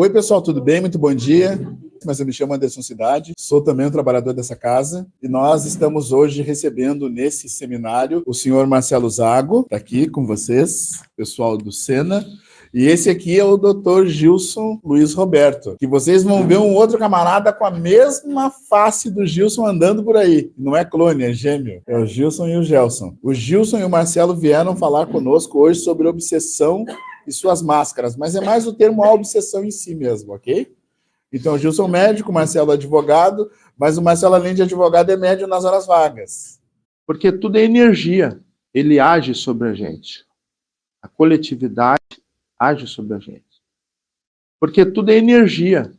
Oi, pessoal, tudo bem? Muito bom dia. Mas eu me chamo Anderson Cidade, sou também um trabalhador dessa casa e nós estamos hoje recebendo nesse seminário o senhor Marcelo Zago, está aqui com vocês, pessoal do Sena, e esse aqui é o Dr. Gilson Luiz Roberto, que vocês vão ver um outro camarada com a mesma face do Gilson andando por aí. Não é clone, é gêmeo, é o Gilson e o Gelson. O Gilson e o Marcelo vieram falar conosco hoje sobre obsessão e suas máscaras, mas é mais o termo a obsessão em si mesmo, ok? Então, o Gilson é médico, o Marcelo é advogado, mas o Marcelo, além de advogado, é médium nas horas vagas. Porque tudo é energia, ele age sobre a gente. A coletividade age sobre a gente. Porque tudo é energia,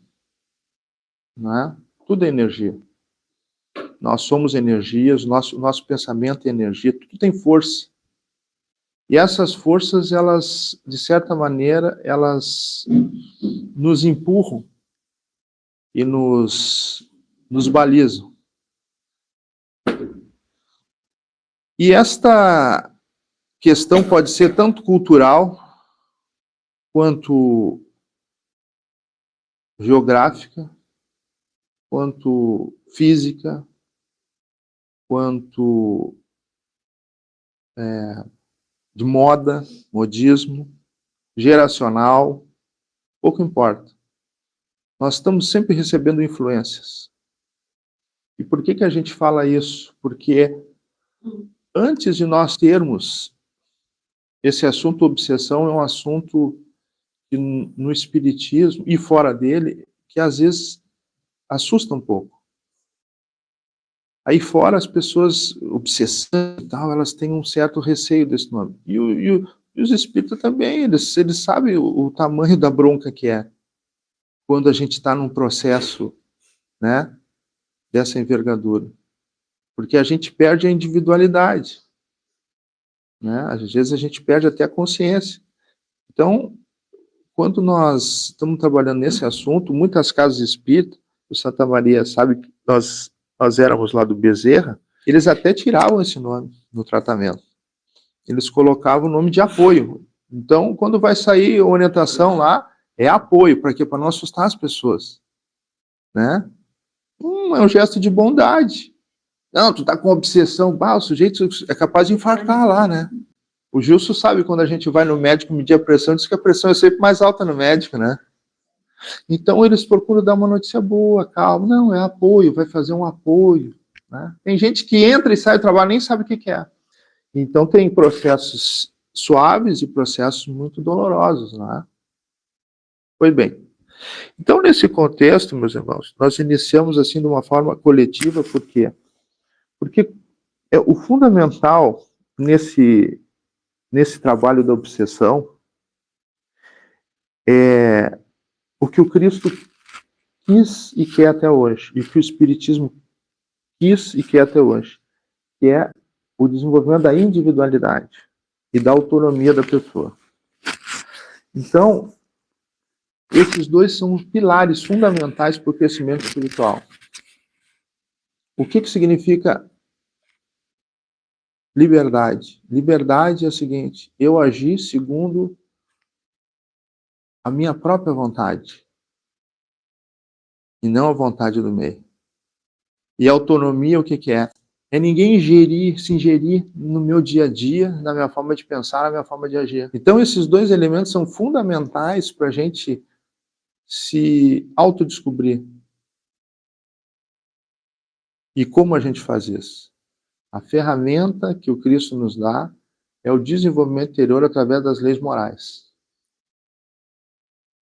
não é? Tudo é energia. Nós somos energias, nosso pensamento é energia, tudo tem força. E essas forças, elas, de certa maneira, elas nos empurram e nos balizam. E esta questão pode ser tanto cultural, quanto geográfica, quanto física, quanto de moda, modismo, geracional, pouco importa. Nós estamos sempre recebendo influências. E por que a gente fala isso? Porque antes de nós termos esse assunto obsessão, é um assunto que no espiritismo e fora dele, que às vezes assusta um pouco. Aí fora as pessoas, obsessão e tal, elas têm um certo receio desse nome. E os espíritas também, eles sabem o tamanho da bronca que é quando a gente está num processo, né, dessa envergadura. Porque a gente perde a individualidade. Né? Às vezes a gente perde até a consciência. Então, quando nós estamos trabalhando nesse assunto, muitas casas espíritas, o Santa Maria sabe que nós éramos lá do Bezerra, eles até tiravam esse nome no tratamento. Eles colocavam o nome de apoio. Então, quando vai sair a orientação lá, é apoio. Para quê? Para não assustar as pessoas. Né? É um gesto de bondade. Não, tu tá com obsessão. O sujeito é capaz de infartar lá, né? O Gilson sabe quando a gente vai no médico medir a pressão, diz que a pressão é sempre mais alta no médico, né? Então, eles procuram dar uma notícia boa, calma. Não, é apoio, vai fazer um apoio. Né? Tem gente que entra e sai do trabalho nem sabe o que é. Então, tem processos suaves e processos muito dolorosos, né? Pois bem. Então, nesse contexto, meus irmãos, nós iniciamos assim de uma forma coletiva, por quê? Porque o fundamental nesse trabalho da obsessão é o que o Cristo quis e quer até hoje, e o que o Espiritismo quis e quer até hoje, que é o desenvolvimento da individualidade e da autonomia da pessoa. Então, esses dois são os pilares fundamentais para o crescimento espiritual. O que significa liberdade? Liberdade é o seguinte: eu agir segundo a minha própria vontade e não a vontade do meio. E autonomia, o que é? É ninguém se ingerir no meu dia a dia, na minha forma de pensar, na minha forma de agir. Então, esses dois elementos são fundamentais para a gente se autodescobrir. E como a gente faz isso? A ferramenta que o Cristo nos dá é o desenvolvimento interior através das leis morais.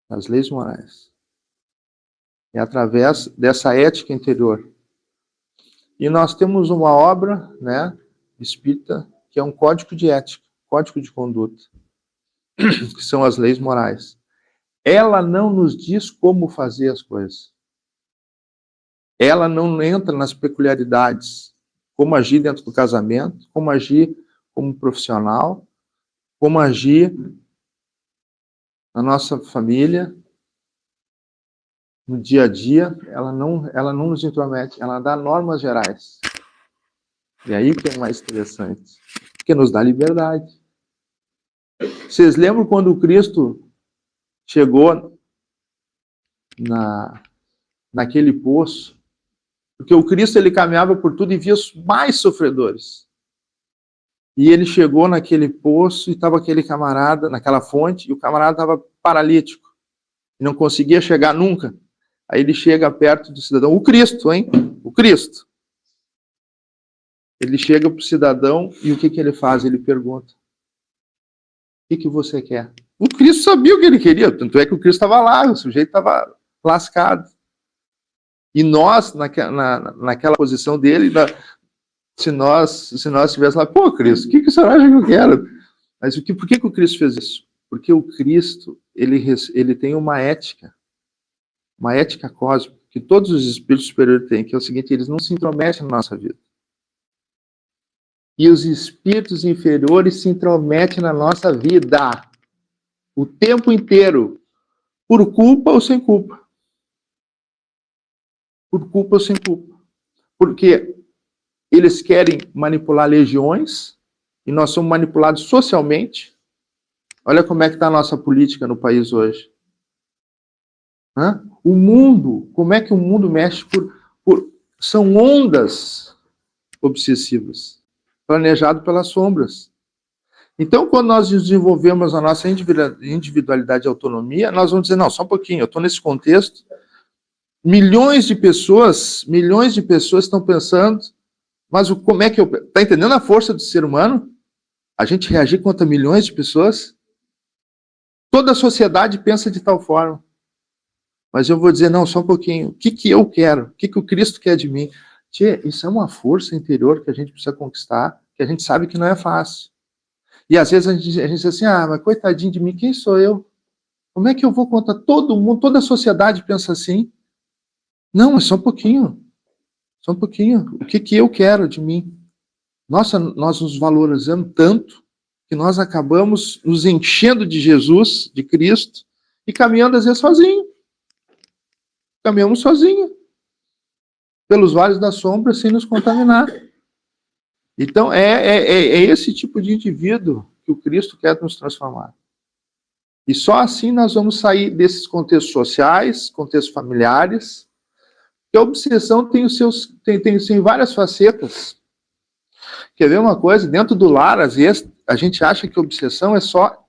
As leis morais. É através dessa ética interior. E nós temos uma obra, né, espírita, que é um código de ética, código de conduta, que são as leis morais. Ela não nos diz como fazer as coisas. Ela não entra nas peculiaridades, como agir dentro do casamento, como agir como profissional, como agir na nossa família, no dia a dia. Ela não nos intromete, ela dá normas gerais. E aí que é mais interessante, porque nos dá liberdade. Vocês lembram quando o Cristo chegou naquele poço, porque o Cristo ele caminhava por tudo e via os mais sofredores. E ele chegou naquele poço e estava aquele camarada, naquela fonte, e o camarada estava paralítico, e não conseguia chegar nunca. Aí ele chega perto do cidadão, o Cristo, hein? O Cristo. Ele chega para o cidadão e o que ele faz? Ele pergunta, o que você quer? O Cristo sabia o que ele queria, tanto é que o Cristo estava lá, o sujeito estava lascado. E nós, naquela posição dele, se nós estivéssemos lá, pô, Cristo, o que você acha que eu quero? Mas por que o Cristo fez isso? Porque o Cristo, ele tem uma ética cósmica, que todos os espíritos superiores têm, que é o seguinte, eles não se intrometem na nossa vida. E os espíritos inferiores se intrometem na nossa vida o tempo inteiro, por culpa ou sem culpa. Por culpa ou sem culpa. Porque eles querem manipular legiões e nós somos manipulados socialmente. Olha como é que está a nossa política no país hoje. O mundo, como é que o mundo mexe são ondas obsessivas, planejado pelas sombras. Então, quando nós desenvolvemos a nossa individualidade e autonomia, nós vamos dizer, não, só um pouquinho, eu estou nesse contexto, milhões de pessoas estão pensando, mas como é que eu... Está entendendo a força do ser humano? A gente reagir contra milhões de pessoas? Toda a sociedade pensa de tal forma. Mas eu vou dizer, não, só um pouquinho, o que eu quero? O que o Cristo quer de mim? Tchê, isso é uma força interior que a gente precisa conquistar, que a gente sabe que não é fácil. E às vezes a gente diz assim, mas coitadinho de mim, quem sou eu? Como é que eu vou contra todo mundo, toda a sociedade pensa assim? Não, mas só um pouquinho. Só um pouquinho. O que eu quero de mim? Nossa, nós nos valorizamos tanto que nós acabamos nos enchendo de Jesus, de Cristo, e caminhando às vezes sozinho. Caminhamos sozinho. Pelos vales da sombra, sem nos contaminar. Então, é esse tipo de indivíduo que o Cristo quer nos transformar. E só assim nós vamos sair desses contextos sociais, contextos familiares, que a obsessão tem várias facetas. Quer ver uma coisa? Dentro do lar, às vezes, a gente acha que obsessão é só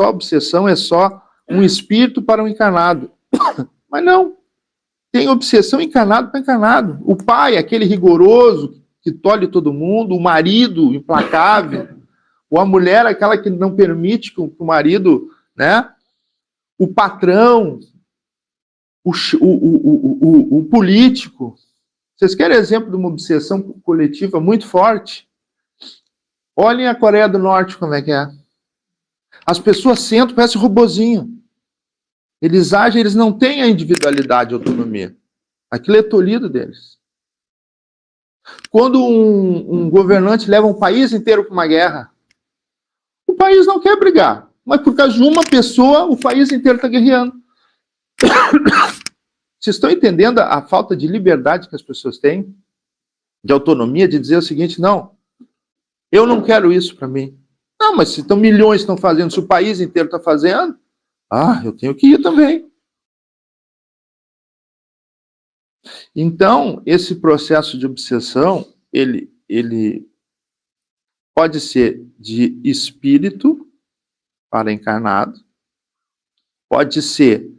obsessão, é só um espírito para um encarnado. Mas não. Tem obsessão encarnado para encarnado. O pai, aquele rigoroso, que tolhe todo mundo, o marido implacável, ou a mulher, aquela que não permite que o marido, né? O patrão, o político. Vocês querem exemplo de uma obsessão coletiva muito forte? Olhem a Coreia do Norte como é que é. As pessoas sentam, parece robozinho. Eles agem, eles não têm a individualidade e autonomia. Aquilo é tolhido deles. Quando um governante leva um país inteiro para uma guerra, o país não quer brigar, mas por causa de uma pessoa, o país inteiro está guerreando. Vocês estão entendendo a falta de liberdade que as pessoas têm? De autonomia, de dizer o seguinte, não, eu não quero isso para mim. Não, mas se então milhões estão fazendo, se o país inteiro está fazendo, eu tenho que ir também. Então, esse processo de obsessão, ele pode ser de espírito para encarnado, pode ser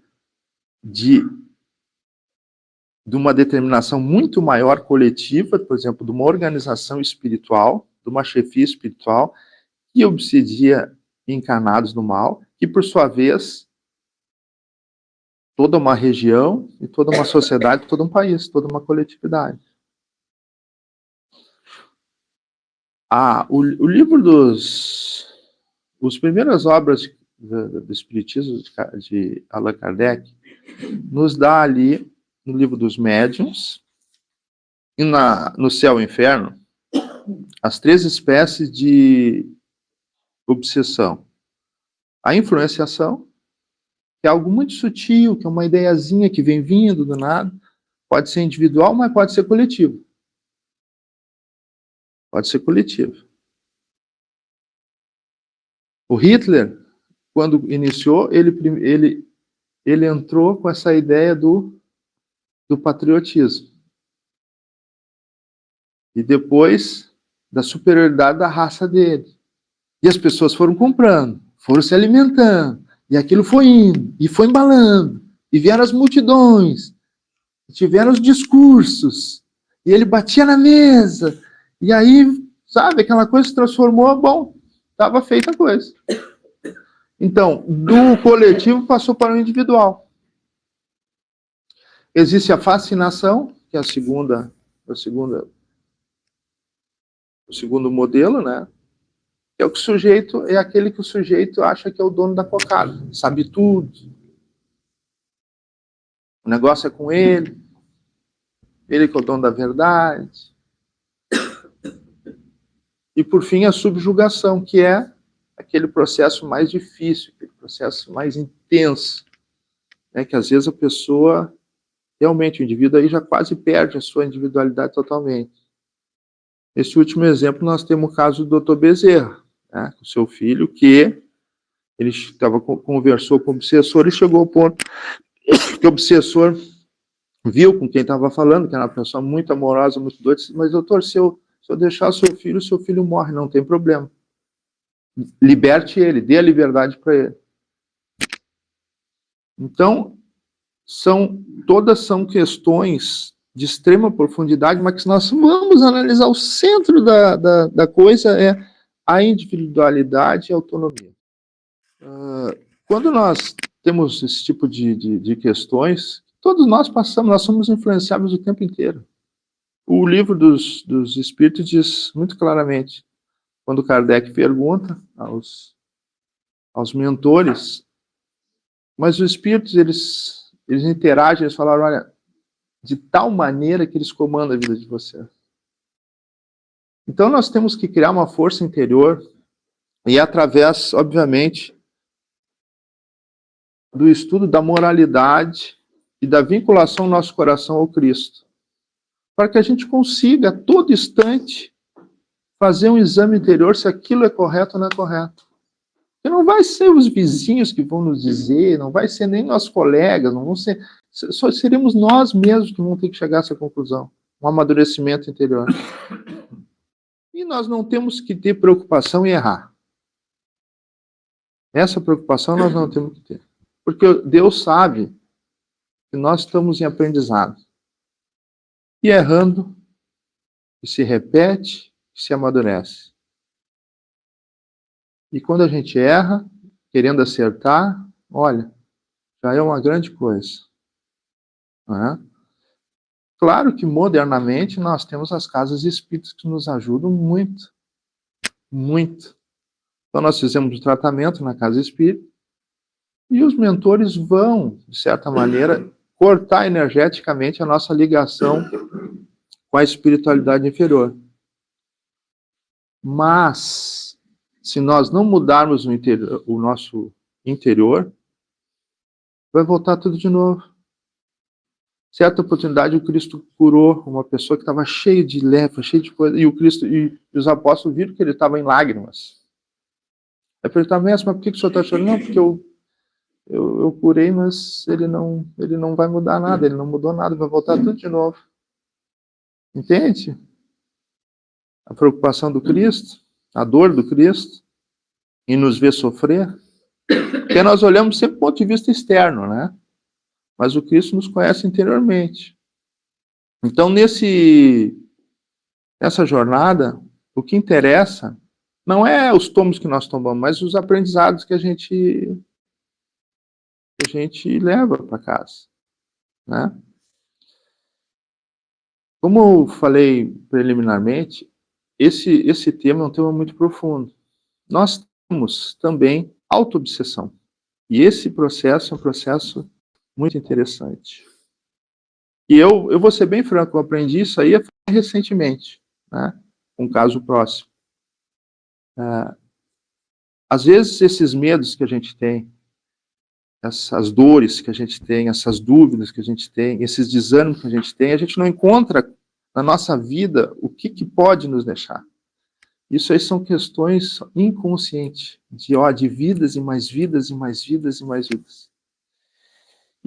de uma determinação muito maior coletiva, por exemplo, de uma organização espiritual, de uma chefia espiritual, que obsedia encarnados no mal, que, por sua vez, toda uma região, e toda uma sociedade, todo um país, toda uma coletividade. O livro as primeiras obras do Espiritismo de Allan Kardec nos dá ali, no livro dos médiuns, e no Céu e Inferno, as 3 espécies de obsessão. A influenciação, que é algo muito sutil, que é uma ideiazinha que vem vindo do nada, pode ser individual, mas pode ser coletivo. Pode ser coletivo. O Hitler, quando iniciou, ele ele entrou com essa ideia do patriotismo. E depois da superioridade da raça dele. E as pessoas foram comprando, foram se alimentando, e aquilo foi indo, e foi embalando, e vieram as multidões, e tiveram os discursos, e ele batia na mesa, e aí, sabe, aquela coisa se transformou, bom, estava feita a coisa. Então, do coletivo passou para o individual. Existe a fascinação, que é o segundo modelo, né? É o que o sujeito, é aquele que o sujeito acha que é o dono da cocada, sabe tudo. O negócio é com ele que é o dono da verdade. E por fim a subjugação, que é aquele processo mais difícil, aquele processo mais intenso, né? Que às vezes a pessoa, realmente o indivíduo aí já quase perde a sua individualidade totalmente. Nesse último exemplo nós temos o caso do Dr. Bezerra, né? Com seu filho, que ele conversou com o obsessor e chegou ao ponto que o obsessor viu com quem estava falando, que era uma pessoa muito amorosa, muito doida, disse, mas doutor, se eu deixar o seu filho morre, não tem problema. Liberte ele, dê a liberdade para ele. Então, todas são questões de extrema profundidade, mas que nós vamos analisar o centro da coisa é a individualidade e a autonomia. Quando nós temos esse tipo de questões, todos nós passamos, nós somos influenciáveis o tempo inteiro. O livro dos Espíritos diz muito claramente, quando Kardec pergunta aos mentores, mas os Espíritos, eles interagem, eles falaram, olha, de tal maneira que eles comandam a vida de você. Então nós temos que criar uma força interior, e através, obviamente, do estudo da moralidade e da vinculação do nosso coração ao Cristo, para que a gente consiga, a todo instante, fazer um exame interior se aquilo é correto ou não é correto. Porque não vai ser os vizinhos que vão nos dizer, não vai ser nem nossos colegas, não vão ser, só seremos nós mesmos que vamos ter que chegar a essa conclusão, um amadurecimento interior. E nós não temos que ter preocupação em errar. Essa preocupação nós não temos que ter. Porque Deus sabe que nós estamos em aprendizado. E errando, que se repete, que se amadurece. E quando a gente erra, querendo acertar, olha, já é uma grande coisa. Não é? Claro que modernamente nós temos as casas espíritas que nos ajudam muito. Muito. Então nós fizemos o tratamento na casa espírita e os mentores vão, de certa maneira, cortar energeticamente a nossa ligação com a espiritualidade inferior. Mas, se nós não mudarmos o nosso interior, vai voltar tudo de novo. Certa oportunidade, o Cristo curou uma pessoa que estava cheia de lepra, cheia de coisa, e o Cristo e os apóstolos viram que ele estava em lágrimas. Aí perguntaram, mas por que o senhor está chorando? Não, porque eu curei, mas ele não vai mudar nada, ele não mudou nada, vai voltar tudo de novo. Entende? A preocupação do Cristo, a dor do Cristo, em nos ver sofrer, porque nós olhamos sempre do ponto de vista externo, né? Mas o Cristo nos conhece interiormente. Então, nessa jornada, o que interessa não é os tomos que nós tomamos, mas os aprendizados que a gente leva para casa, né? Como eu falei preliminarmente, esse tema é um tema muito profundo. Nós temos também autoobsessão. E esse processo é um processo muito interessante. E eu vou ser bem franco, eu aprendi isso aí recentemente, né? Um caso próximo. Às vezes esses medos que a gente tem, essas dores que a gente tem, essas dúvidas que a gente tem, esses desânimos que a gente não encontra na nossa vida o que pode nos deixar. Isso aí são questões inconscientes, de vidas e mais vidas e mais vidas e mais vidas.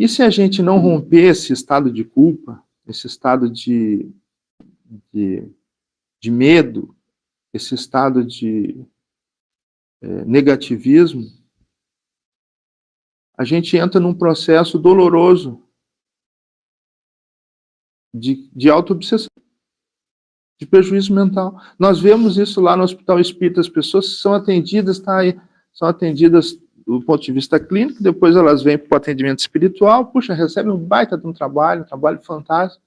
E se a gente não romper esse estado de culpa, esse estado de medo, esse estado de negativismo, a gente entra num processo doloroso de auto-obsessão, de prejuízo mental. Nós vemos isso lá no Hospital Espírita, as pessoas são atendidas, são atendidas do ponto de vista clínico, depois elas vêm para o atendimento espiritual, puxa, recebem um baita de um trabalho fantástico,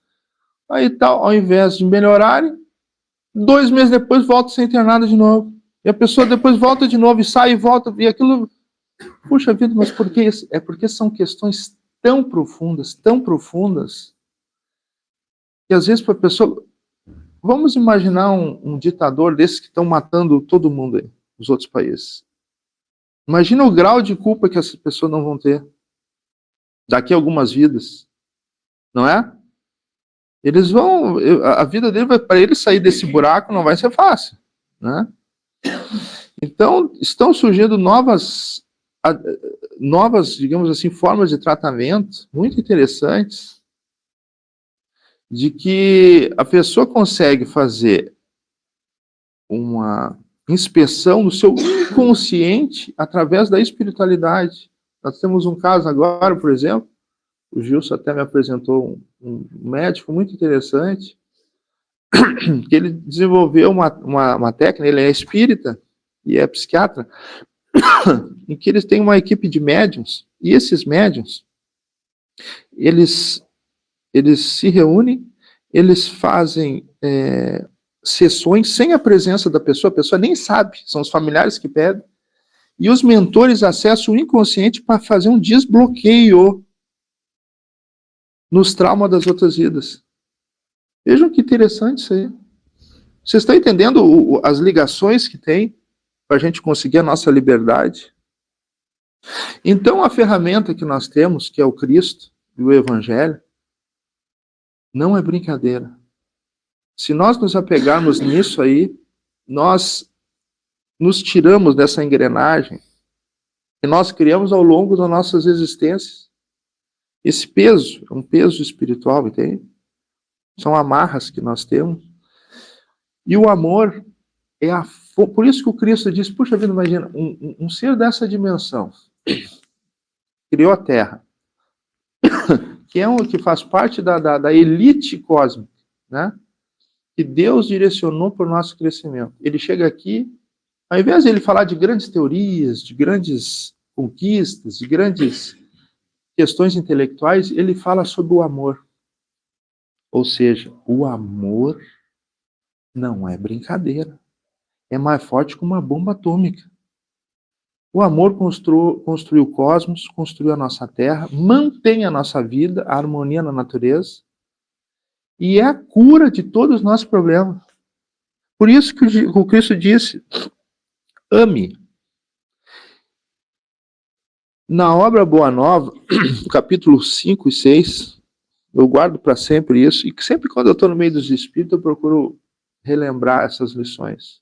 aí tal, ao invés de melhorarem, 2 meses depois volta a ser internada de novo. E a pessoa depois volta de novo e sai e volta, e aquilo... Puxa vida, mas por que isso? É porque são questões tão profundas, que às vezes para a pessoa... Vamos imaginar um ditador desses que estão matando todo mundo aí, nos outros países. Imagina o grau de culpa que essas pessoas não vão ter daqui a algumas vidas, não é? Eles vão... A vida dele, para ele sair desse buraco, não vai ser fácil, né? Então, estão surgindo novas, digamos assim, formas de tratamento muito interessantes, de que a pessoa consegue fazer uma inspeção do seu inconsciente através da espiritualidade. Nós temos um caso agora, por exemplo, o Gilson até me apresentou um médico muito interessante, que ele desenvolveu uma técnica, ele é espírita e é psiquiatra, em que eles têm uma equipe de médiuns, e esses médiuns, eles se reúnem, eles fazem sessões sem a presença da pessoa, a pessoa nem sabe, são os familiares que pedem, e os mentores acessam o inconsciente para fazer um desbloqueio nos traumas das outras vidas. Vejam que interessante isso aí. Vocês estão entendendo as ligações que tem para a gente conseguir a nossa liberdade? Então, a ferramenta que nós temos, que é o Cristo e o Evangelho, não é brincadeira. Se nós nos apegarmos nisso aí, nós nos tiramos dessa engrenagem que nós criamos ao longo das nossas existências. Esse peso é um peso espiritual, entende? São amarras que nós temos. E o amor é por isso que o Cristo diz, puxa vida, imagina, um ser dessa dimensão criou a Terra, que faz parte da elite cósmica, né? Que Deus direcionou para o nosso crescimento. Ele chega aqui, ao invés de ele falar de grandes teorias, de grandes conquistas, de grandes questões intelectuais, ele fala sobre o amor. Ou seja, o amor não é brincadeira. É mais forte que uma bomba atômica. O amor construiu o cosmos, construiu a nossa Terra, mantém a nossa vida, a harmonia na natureza, e é a cura de todos os nossos problemas. Por isso que o Cristo disse, ame. Na obra Boa Nova, capítulo 5 e 6, eu guardo para sempre isso, e sempre quando eu estou no meio dos espíritos, eu procuro relembrar essas lições.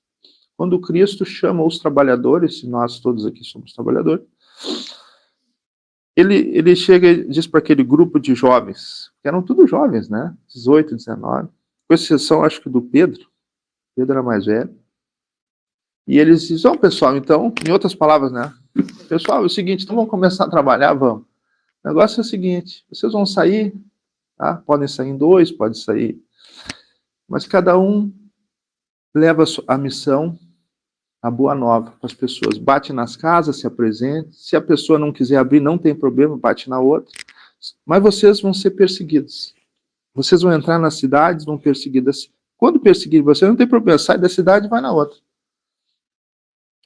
Quando Cristo chama os trabalhadores, e nós todos aqui somos trabalhadores, ele chega e diz para aquele grupo de jovens, que eram todos jovens, né? 18, 19, com exceção, acho que do Pedro. Pedro era mais velho. E eles dizem, pessoal, então, em outras palavras, né? Pessoal, é o seguinte, então vamos começar a trabalhar, vamos. O negócio é o seguinte, vocês vão sair, tá? Podem sair em 2, pode sair, mas cada um leva a missão, a boa nova para as pessoas. Bate nas casas, se apresente. Se a pessoa não quiser abrir, não tem problema, bate na outra. Mas vocês vão ser perseguidos. Vocês vão entrar nas cidades, vão perseguir. Quando perseguir vocês, não tem problema. Sai da cidade e vai na outra.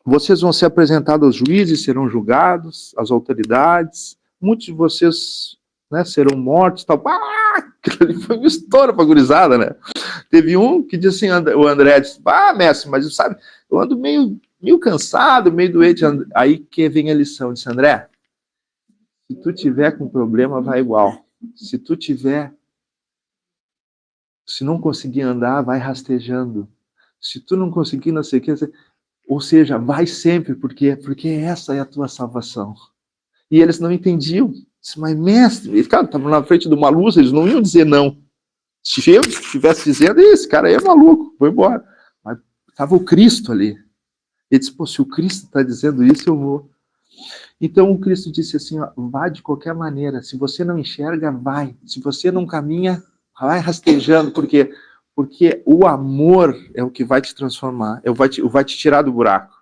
Vocês vão ser apresentados aos juízes, serão julgados, às autoridades. Muitos de vocês, né, serão mortos. Tal. Foi um estouro para a gurizada, né? Teve um que disse assim, o André disse, mestre, mas sabe, eu ando meio cansado, meio doente. Aí que vem a lição, disse, André, se tu tiver com problema, vai igual. Se não conseguir andar, vai rastejando. Se tu não conseguir, não sei o que, ou seja, vai sempre, porque essa é a tua salvação. E eles não entendiam. Disse, mas mestre, cara, estavam na frente de uma luz, eles não iam dizer não. Se eu estivesse dizendo, esse cara aí é maluco, vou embora. Mas estava o Cristo ali. Ele disse, pô, se o Cristo está dizendo isso, eu vou. Então o Cristo disse assim, ó, vá de qualquer maneira. Se você não enxerga, vai. Se você não caminha, vai rastejando. Por quê? Porque o amor é o que vai te transformar, vai te tirar do buraco.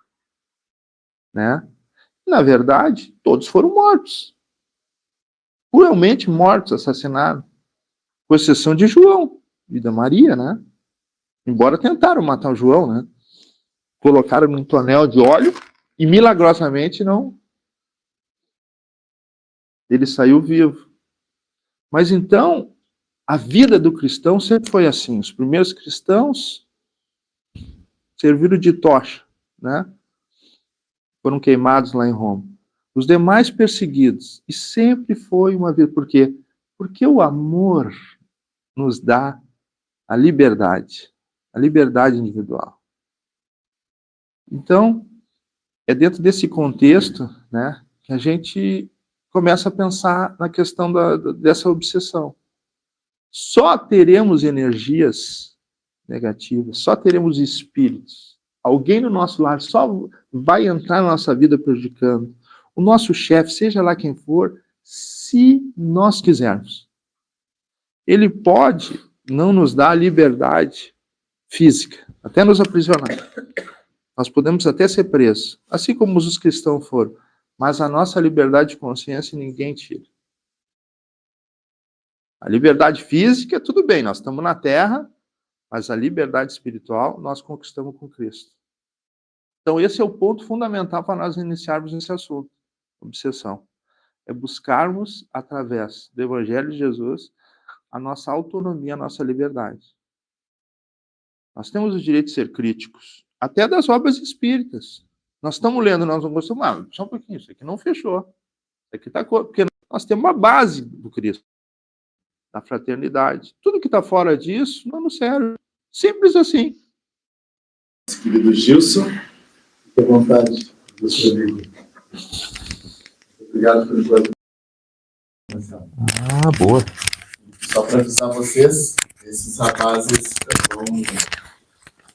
Né? Na verdade, todos foram mortos. Cruelmente mortos, assassinados. Com exceção de João e da Maria, né? Embora tentaram matar o João, né? Colocaram num tonel de óleo e milagrosamente não. Ele saiu vivo. Mas então, a vida do cristão sempre foi assim. Os primeiros cristãos serviram de tocha, né? Foram queimados lá em Roma. Os demais perseguidos. E sempre foi uma vida. Por quê? Porque o amor nos dá a liberdade individual. Então, é dentro desse contexto, né, que a gente começa a pensar na questão dessa obsessão. Só teremos energias negativas, só teremos espíritos. Alguém no nosso lar só vai entrar na nossa vida prejudicando. O nosso chefe, seja lá quem for, se nós quisermos. Ele pode não nos dar a liberdade física, até nos aprisionar. Nós podemos até ser presos, assim como os cristãos foram. Mas a nossa liberdade de consciência ninguém tira. A liberdade física, tudo bem, nós estamos na Terra, mas a liberdade espiritual nós conquistamos com Cristo. Então esse é o ponto fundamental para nós iniciarmos esse assunto, obsessão. É buscarmos, através do Evangelho de Jesus, a nossa autonomia, a nossa liberdade. Nós temos o direito de ser críticos, até das obras espíritas. Nós estamos lendo, nós não gostamos, só um pouquinho, isso aqui não fechou. Isso aqui está... Porque nós temos uma base do Cristo, da fraternidade. Tudo que está fora disso não nos serve. Simples assim. Querido Gilson, fique à vontade do seu amigo. Obrigado pelo sua atenção. Boa. Só para avisar vocês, esses rapazes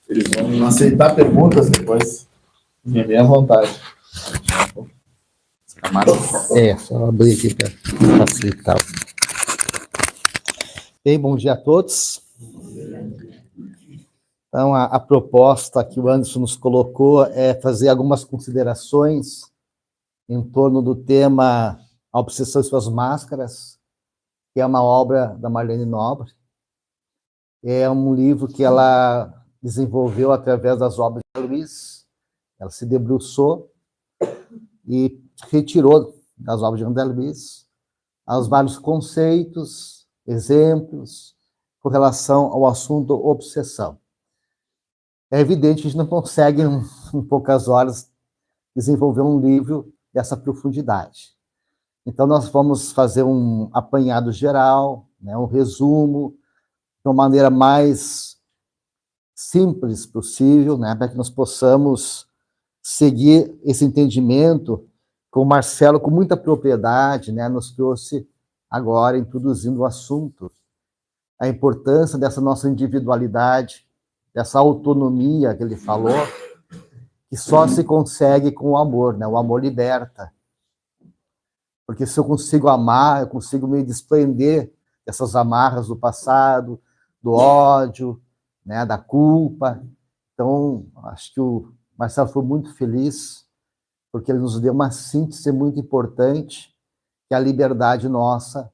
eles vão aceitar perguntas depois. Fiquem bem à vontade. Só abrir aqui para facilitar. Bem, bom dia a todos. Então, a proposta que o Anderson nos colocou é fazer algumas considerações em torno do tema A Obsessão e Suas Máscaras, que é uma obra da Marlene Nobre. É um livro que ela desenvolveu através das obras de Luiz. Ela se debruçou e retirou das obras de André Luiz os vários conceitos, exemplos, com relação ao assunto obsessão. É evidente que a gente não consegue, em poucas horas, desenvolver um livro dessa profundidade. Então, nós vamos fazer um apanhado geral, né, um resumo, de uma maneira mais simples possível, né, para que nós possamos seguir esse entendimento com o Marcelo, com muita propriedade, né, nos trouxe agora, introduzindo o assunto, a importância dessa nossa individualidade, dessa autonomia que ele falou, que só se consegue com o amor, né? O amor liberta. Porque se eu consigo amar, eu consigo me desprender dessas amarras do passado, do ódio, né? Da culpa. Então, acho que o Marcelo foi muito feliz, porque ele nos deu uma síntese muito importante, que é a liberdade nossa,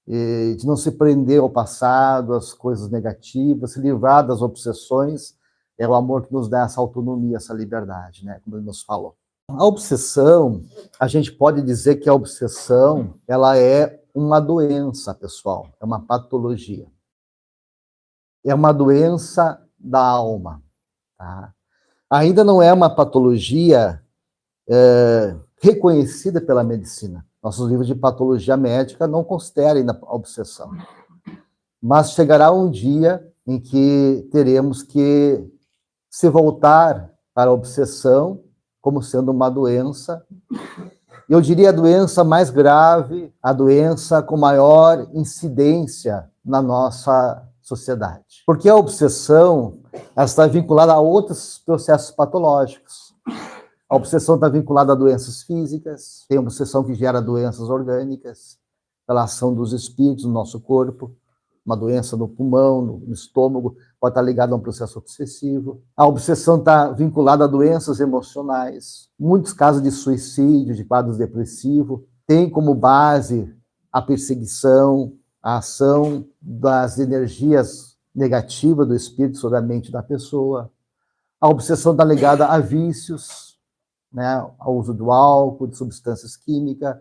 de não se prender ao passado, às coisas negativas, se livrar das obsessões. É o amor que nos dá essa autonomia, essa liberdade, né? Como ele nos falou. A obsessão, a gente pode dizer que a obsessão, ela é uma doença, pessoal, é uma patologia. É uma doença da alma, tá? Ainda não é uma patologia reconhecida pela medicina. Nossos livros de patologia médica não consideram ainda a obsessão. Mas chegará um dia em que teremos que se voltar para a obsessão como sendo uma doença Eu diria a doença mais grave, a doença com maior incidência na nossa sociedade. Porque a obsessão, ela está vinculada a outros processos patológicos. A obsessão está vinculada a doenças físicas, tem obsessão que gera doenças orgânicas, pela ação dos espíritos no nosso corpo, uma doença no pulmão, no estômago, pode estar ligada a um processo obsessivo. A obsessão está vinculada a doenças emocionais. Muitos casos de suicídio, de quadros depressivos, têm como base a perseguição, a ação das energias negativas do espírito sobre a mente da pessoa. A obsessão está ligada a vícios, né, ao uso do álcool, de substâncias químicas,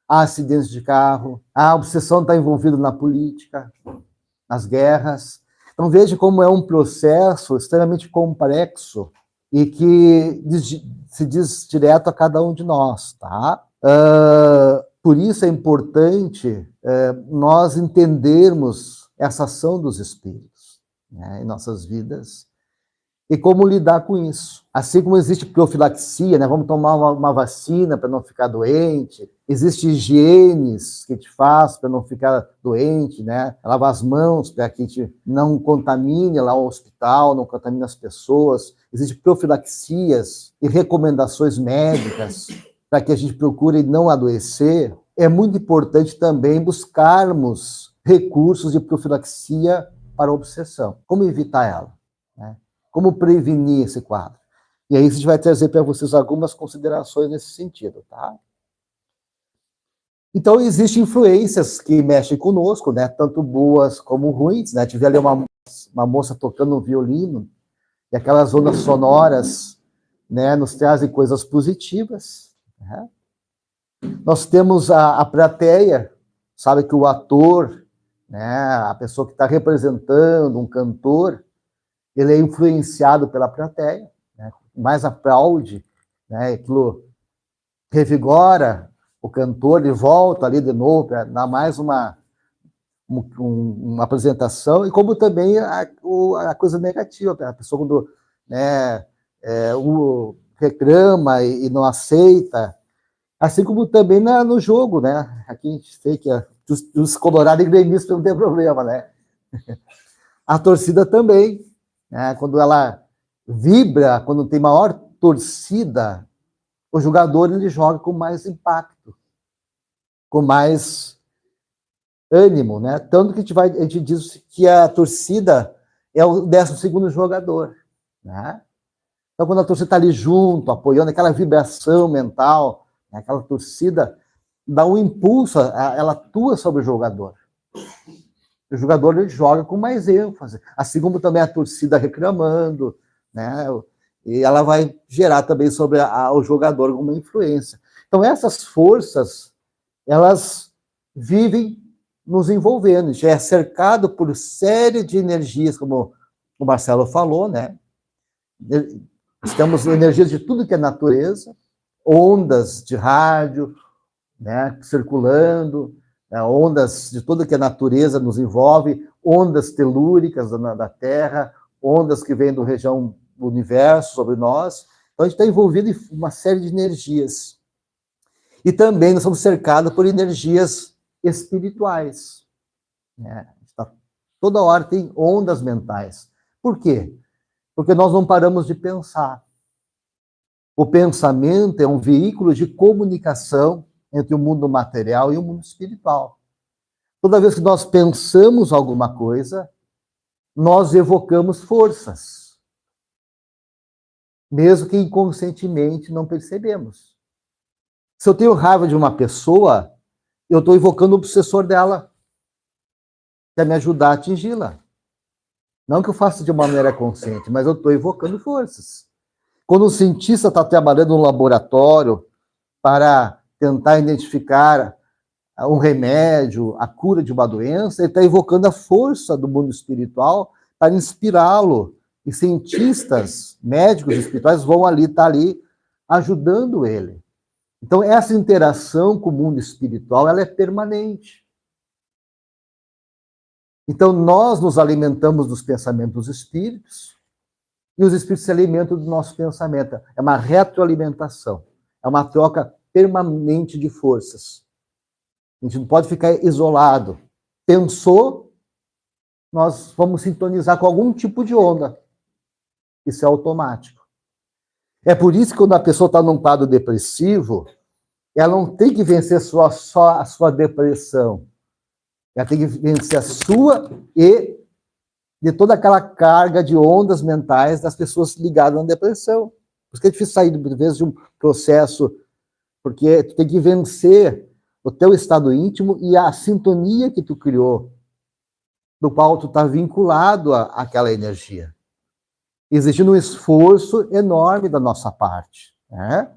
a acidentes de carro. A obsessão está envolvida na política, nas guerras. Então, veja como é um processo extremamente complexo e que se diz direto a cada um de nós, tá? Por isso é importante nós entendermos essa ação dos espíritos, né, em nossas vidas e como lidar com isso. Assim como existe profilaxia, né, vamos tomar uma vacina para não ficar doente, existe higienes que a gente faz para não ficar doente, né, lavar as mãos para que a gente não contamine lá o hospital, não contamine as pessoas, existe profilaxias e recomendações médicas para que a gente procure não adoecer. É muito importante também buscarmos recursos de profilaxia para a obsessão. Como evitar ela, né? Como prevenir esse quadro? E aí a gente vai trazer para vocês algumas considerações nesse sentido, tá? Então, existem influências que mexem conosco, né? Tanto boas como ruins, né? Tive ali uma moça tocando um violino, e aquelas ondas sonoras, né, nos trazem coisas positivas, né? Nós temos a plateia, sabe que o ator, né, a pessoa que está representando, um cantor, ele é influenciado pela plateia, né, mais aplaude, né, aquilo revigora o cantor, ele volta ali de novo para dar mais uma apresentação, e como também a coisa negativa, a pessoa quando, né, reclama e não aceita, assim como também no jogo, né? Aqui a gente vê que os colorados e gremistas não tem problema, né? A torcida também, né? Quando ela vibra, quando tem maior torcida, o jogador ele joga com mais impacto, com mais ânimo, né? Tanto que a gente diz que a torcida é o 12º jogador, né? Então, quando a torcida está ali junto, apoiando, aquela vibração mental, aquela torcida dá um impulso, ela atua sobre o jogador. O jogador ele joga com mais ênfase, assim como também a torcida reclamando, né? E ela vai gerar também sobre o jogador alguma influência. Então, essas forças, elas vivem nos envolvendo, já é cercado por série de energias, como o Marcelo falou, né? Temos energias de tudo que é natureza, ondas de rádio, né, circulando, né, ondas de tudo que é natureza nos envolve, ondas telúricas da Terra, ondas que vêm da região do universo sobre nós. Então, a gente está envolvido em uma série de energias. E também nós somos cercados por energias espirituais, né? Toda hora tem ondas mentais. Por quê? Porque nós não paramos de pensar. O pensamento é um veículo de comunicação entre o mundo material e o mundo espiritual. Toda vez que nós pensamos alguma coisa, nós evocamos forças, mesmo que inconscientemente não percebemos. Se eu tenho raiva de uma pessoa, eu estou evocando o obsessor dela, para me ajudar a atingi-la. Não que eu faça de uma maneira consciente, mas eu estou evocando forças. Quando um cientista está trabalhando no laboratório para tentar identificar um remédio, a cura de uma doença, ele está evocando a força do mundo espiritual para inspirá-lo. E cientistas, médicos espirituais vão estar ali ajudando ele. Então, essa interação com o mundo espiritual, ela é permanente. Então, nós nos alimentamos dos pensamentos dos espíritos, e os espíritos se alimentam do nosso pensamento. É uma retroalimentação, é uma troca permanente de forças. A gente não pode ficar isolado. Pensou, nós vamos sintonizar com algum tipo de onda. Isso é automático. É por isso que quando a pessoa está num quadro depressivo, ela não tem que vencer só a sua depressão. Ela tem que vencer a sua e de toda aquela carga de ondas mentais das pessoas ligadas à depressão. Por isso que é difícil sair, de vez, de um processo, porque tu tem que vencer o teu estado íntimo e a sintonia que tu criou, do qual tu está vinculado àquela energia. Exigindo um esforço enorme da nossa parte. Né?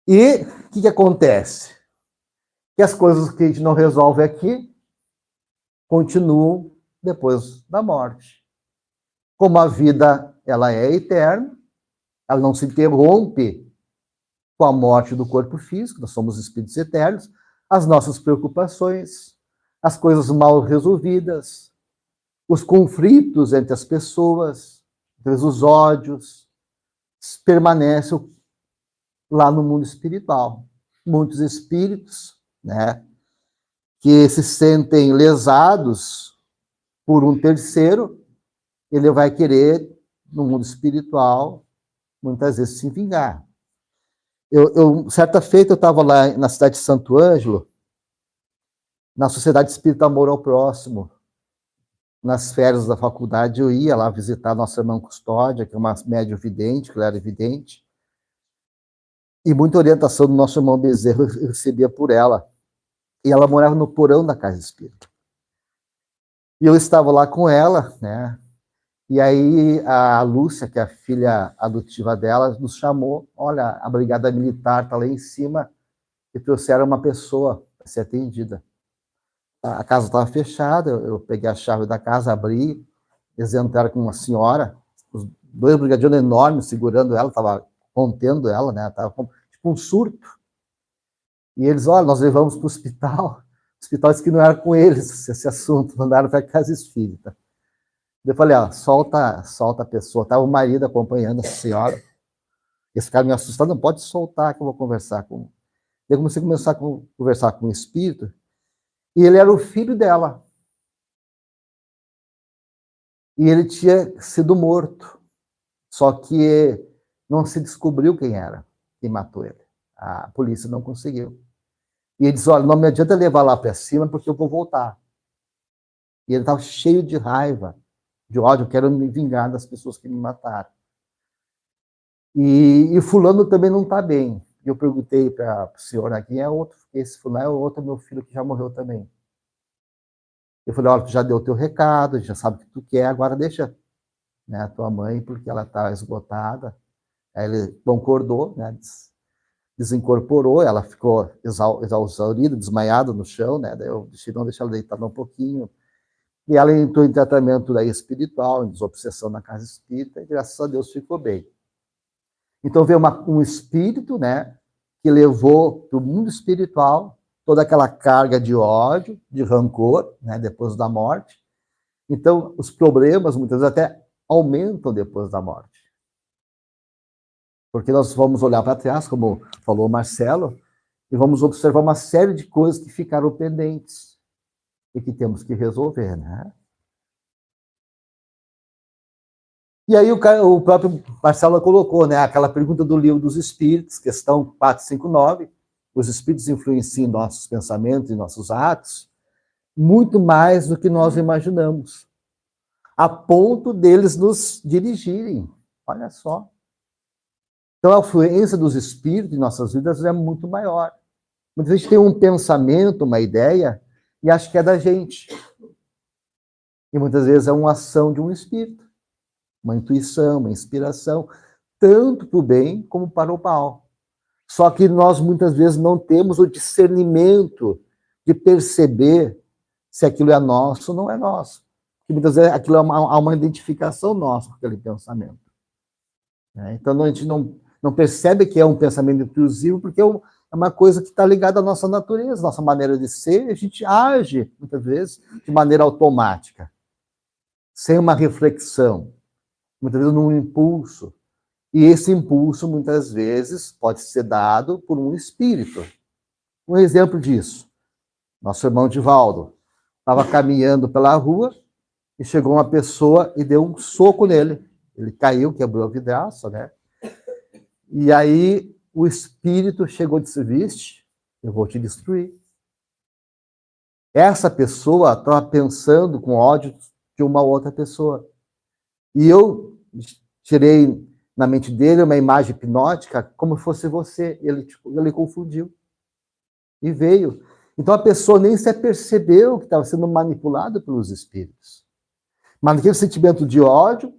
E o que acontece? Que as coisas que a gente não resolve aqui continuam depois da morte. Como a vida ela é eterna, ela não se interrompe com a morte do corpo físico, nós somos espíritos eternos, as nossas preocupações, as coisas mal resolvidas, os conflitos entre as pessoas, os ódios, permanecem lá no mundo espiritual. Muitos espíritos, né, que se sentem lesados por um terceiro, ele vai querer, no mundo espiritual, muitas vezes se vingar. Certa feita, eu estava lá na cidade de Santo Ângelo, na Sociedade Espírita Amor ao Próximo. Nas férias da faculdade, eu ia lá visitar nossa irmã Custódia, que é uma médium vidente, que ela era vidente, e muita orientação do nosso irmão Bezerro eu recebia por ela. E ela morava no porão da Casa Espírita. E eu estava lá com ela, né? E aí a Lúcia, que é a filha adotiva dela, nos chamou. Olha, a brigada militar está lá em cima e trouxeram uma pessoa para ser atendida. A casa estava fechada, eu peguei a chave da casa, abri, eles entraram com uma senhora, os dois brigadeiros enormes segurando ela, estava contendo ela, né? Estava tipo um surto. E eles, olha, nós levamos para o hospital. O hospital disse que não era com eles esse assunto, mandaram para a Casa Espírita. Eu falei, ó, solta a pessoa. Estava o marido acompanhando a senhora. Esse cara me assustou, não pode soltar que eu vou conversar com... Eu comecei a conversar com o espírito, e ele era o filho dela. E ele tinha sido morto. Só que não se descobriu quem era que matou ele. A polícia não conseguiu. E ele disse, olha, não me adianta levar lá para cima, porque eu vou voltar. E ele estava cheio de raiva, de ódio, eu quero me vingar das pessoas que me mataram. E fulano também não está bem. Eu perguntei para o senhor, né, quem é outro? Esse fulano é outro meu filho que já morreu também. Eu falei, olha, tu já deu o teu recado, já sabe o que tu quer, agora deixa, né, a tua mãe, porque ela está esgotada. Aí ele concordou, né, desincorporou, ela ficou exaurida, desmaiada no chão, né, daí eu deixei ela deitada um pouquinho, e ela entrou em tratamento daí espiritual, em desobsessão na Casa Espírita, e graças a Deus ficou bem. Então veio um espírito, né, que levou para o mundo espiritual toda aquela carga de ódio, de rancor, né, depois da morte. Então os problemas muitas vezes até aumentam depois da morte. Porque nós vamos olhar para trás, como falou o Marcelo, e vamos observar uma série de coisas que ficaram pendentes e que temos que resolver, né? E aí o próprio Marcelo colocou, né, aquela pergunta do Livro dos Espíritos, questão 459, os espíritos influenciam em nossos pensamentos e nossos atos muito mais do que nós imaginamos, a ponto deles nos dirigirem. Olha só. Então, a influência dos espíritos em nossas vidas é muito maior. Muitas vezes tem um pensamento, uma ideia, e acha que é da gente. E muitas vezes é uma ação de um espírito, uma intuição, uma inspiração, tanto para o bem como para o mal. Só que nós muitas vezes não temos o discernimento de perceber se aquilo é nosso ou não é nosso. Porque muitas vezes aquilo há uma identificação nossa com aquele pensamento. Então a gente não percebe que é um pensamento intrusivo, porque é uma coisa que está ligada à nossa natureza, nossa maneira de ser, a gente age, muitas vezes, de maneira automática, sem uma reflexão, muitas vezes num impulso. E esse impulso, muitas vezes, pode ser dado por um espírito. Um exemplo disso, nosso irmão Divaldo estava caminhando pela rua e chegou uma pessoa e deu um soco nele. Ele caiu, quebrou a vidraça, né? E aí o espírito chegou e disse, viste, eu vou te destruir. Essa pessoa estava pensando com ódio de uma outra pessoa. E eu tirei na mente dele uma imagem hipnótica como se fosse você. Ele confundiu. E veio. Então a pessoa nem se apercebeu que estava sendo manipulada pelos espíritos. Mas naquele sentimento de ódio,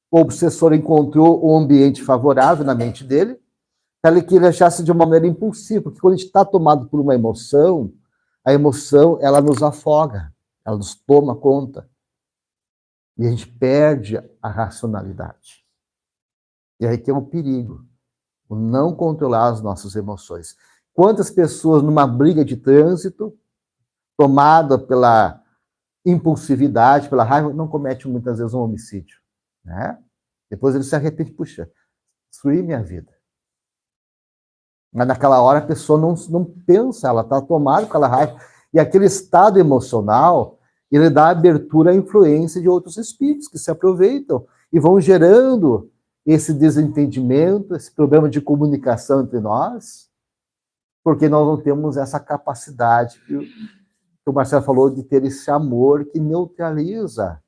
o obsessor encontrou um ambiente favorável na mente dele, para que ele achasse de uma maneira impulsiva, porque quando a gente está tomado por uma emoção, a emoção, ela nos afoga, ela nos toma conta. E a gente perde a racionalidade. E aí que é um perigo, o não controlar as nossas emoções. Quantas pessoas numa briga de trânsito, tomada pela impulsividade, pela raiva, não cometem muitas vezes um homicídio, né? Depois ele se arrepende, puxa, destruí minha vida. Mas naquela hora a pessoa não pensa, ela está tomada com aquela raiva. E aquele estado emocional, ele dá abertura à influência de outros espíritos que se aproveitam e vão gerando esse desentendimento, esse problema de comunicação entre nós, porque nós não temos essa capacidade que o Marcelo falou de ter esse amor que neutraliza,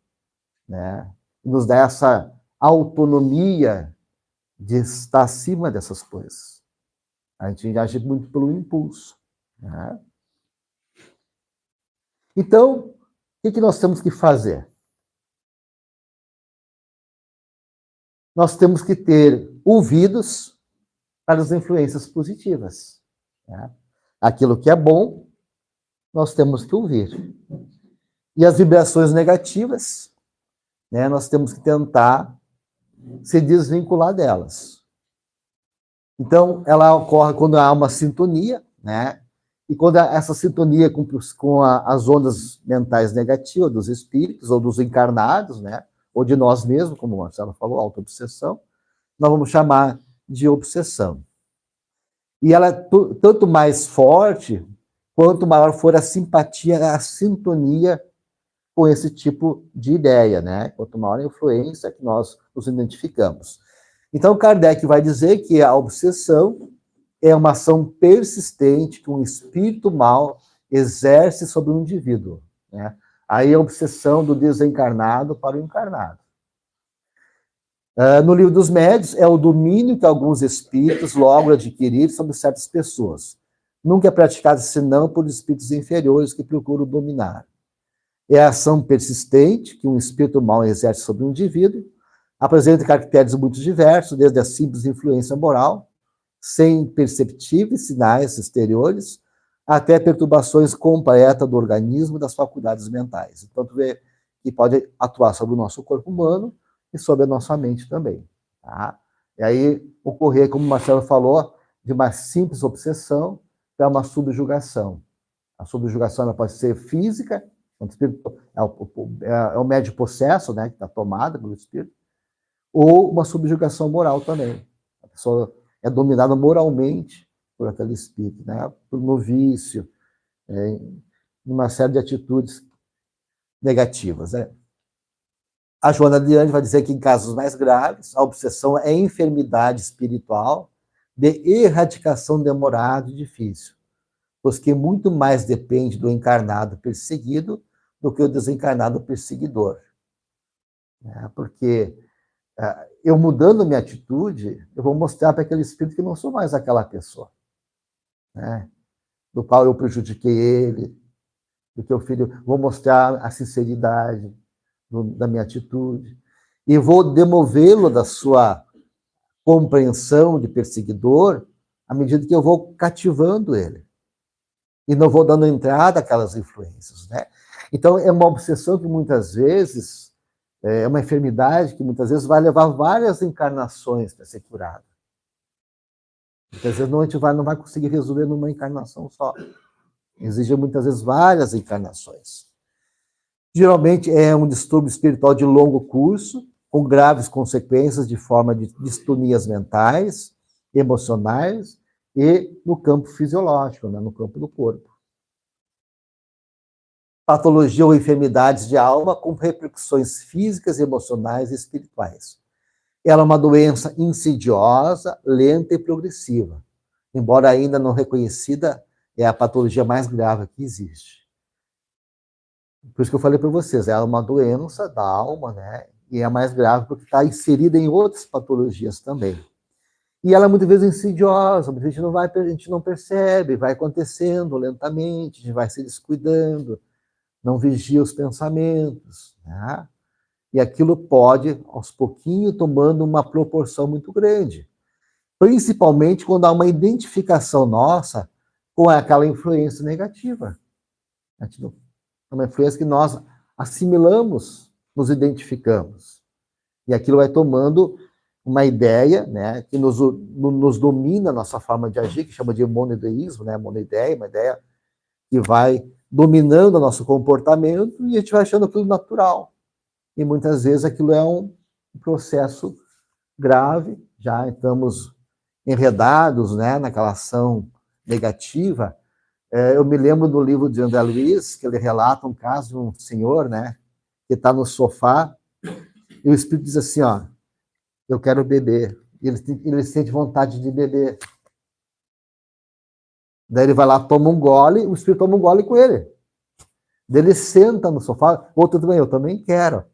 né? Nos dá essa autonomia de estar acima dessas coisas. A gente age muito pelo impulso, né? Então, o que nós temos que fazer? Nós temos que ter ouvidos para as influências positivas, né? Aquilo que é bom, nós temos que ouvir. E as vibrações negativas, né, nós temos que tentar se desvincular delas. Então, ela ocorre quando há uma sintonia, né? E quando essa sintonia com as ondas mentais negativas dos espíritos ou dos encarnados, né? Ou de nós mesmos, como o Marcelo falou, auto-obsessão, nós vamos chamar de obsessão. E ela é tanto mais forte, quanto maior for a simpatia, a sintonia com esse tipo de ideia, né? Quanto maior a influência que nós nos identificamos. Então, Kardec vai dizer que a obsessão é uma ação persistente que um espírito mau exerce sobre um indivíduo, né? Aí a obsessão do desencarnado para o encarnado. No Livro dos Médiuns, é o domínio que alguns espíritos logram adquirir sobre certas pessoas. Nunca é praticado senão por espíritos inferiores que procuram dominar. É a ação persistente que um espírito mau exerce sobre um indivíduo, apresenta caracteres muito diversos, desde a simples influência moral, sem perceptíveis sinais exteriores, até perturbações completas do organismo e das faculdades mentais. Então, tu vê que pode atuar sobre o nosso corpo humano e sobre a nossa mente também, tá? E aí, ocorrer, como o Marcelo falou, de uma simples obsessão para uma subjugação. A subjugação ela pode ser física, é o médio possesso, né, que está tomada pelo espírito, ou uma subjugação moral também. A pessoa é dominada moralmente por aquele espírito, né, no vício, uma série de atitudes negativas, né? A Joana Adriane vai dizer que em casos mais graves, a obsessão é enfermidade espiritual de erradicação demorada e difícil, pois que muito mais depende do encarnado perseguido do que o desencarnado perseguidor. Porque eu mudando minha atitude, eu vou mostrar para aquele espírito que não sou mais aquela pessoa, né? Do qual eu prejudiquei ele, do que o filho, vou mostrar a sinceridade da minha atitude, e vou demovê-lo da sua compreensão de perseguidor à medida que eu vou cativando ele, e não vou dando entrada àquelas influências, né? Então, é uma obsessão que muitas vezes, é uma enfermidade que muitas vezes vai levar várias encarnações para ser curada. Muitas vezes a gente não vai conseguir resolver numa encarnação só. Exige muitas vezes várias encarnações. Geralmente é um distúrbio espiritual de longo curso, com graves consequências de forma de distonias mentais, emocionais e no campo fisiológico, né, no campo do corpo. Patologia ou enfermidades de alma com repercussões físicas, emocionais e espirituais. Ela é uma doença insidiosa, lenta e progressiva. Embora ainda não reconhecida, é a patologia mais grave que existe. Por isso que eu falei para vocês, ela é uma doença da alma, né? E é a mais grave porque está inserida em outras patologias também. E ela é muitas vezes insidiosa, a gente não percebe, vai acontecendo lentamente, a gente vai se descuidando, não vigia os pensamentos, né? E aquilo pode, aos pouquinhos, tomando uma proporção muito grande. Principalmente quando há uma identificação nossa com aquela influência negativa. É uma influência que nós assimilamos, nos identificamos. E aquilo vai tomando uma ideia, né, que nos domina a nossa forma de agir, que chama de monoideísmo, né, monoideia, uma ideia que vai dominando o nosso comportamento e a gente vai achando aquilo natural. E muitas vezes aquilo é um processo grave, já estamos enredados, né, naquela ação negativa. Eu me lembro do livro de André Luiz, que ele relata um caso de um senhor, né, que está no sofá, e o espírito diz assim, ó, eu quero beber. E ele sente vontade de beber. Daí ele vai lá, toma um gole, o espírito toma um gole com ele. Daí ele senta no sofá, outro também, eu também quero.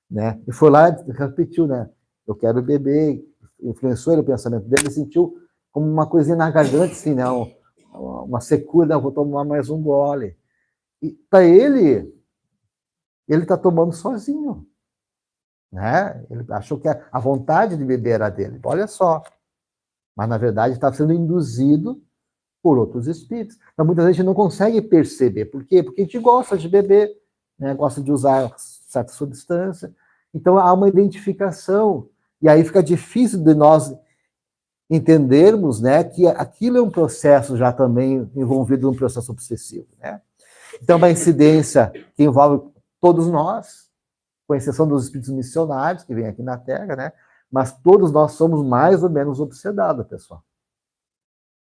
Né? E foi lá e repetiu, né? Eu quero beber, influenciou ele o pensamento dele, ele sentiu como uma coisinha na garganta, assim, né? Uma secura, né? Eu vou tomar mais um gole. E para ele está tomando sozinho. Né? Ele achou que a vontade de beber era dele. Olha só. Mas, na verdade, está sendo induzido por outros espíritos. Então, muitas vezes a gente não consegue perceber. Por quê? Porque a gente gosta de beber, né? Gosta de usar certa substância. Então, há uma identificação. E aí fica difícil de nós entendermos, né, que aquilo é um processo já também envolvido num processo obsessivo. Né? Então, uma incidência que envolve todos nós, com exceção dos espíritos missionários que vêm aqui na Terra, né? Mas todos nós somos mais ou menos obsedados, pessoal.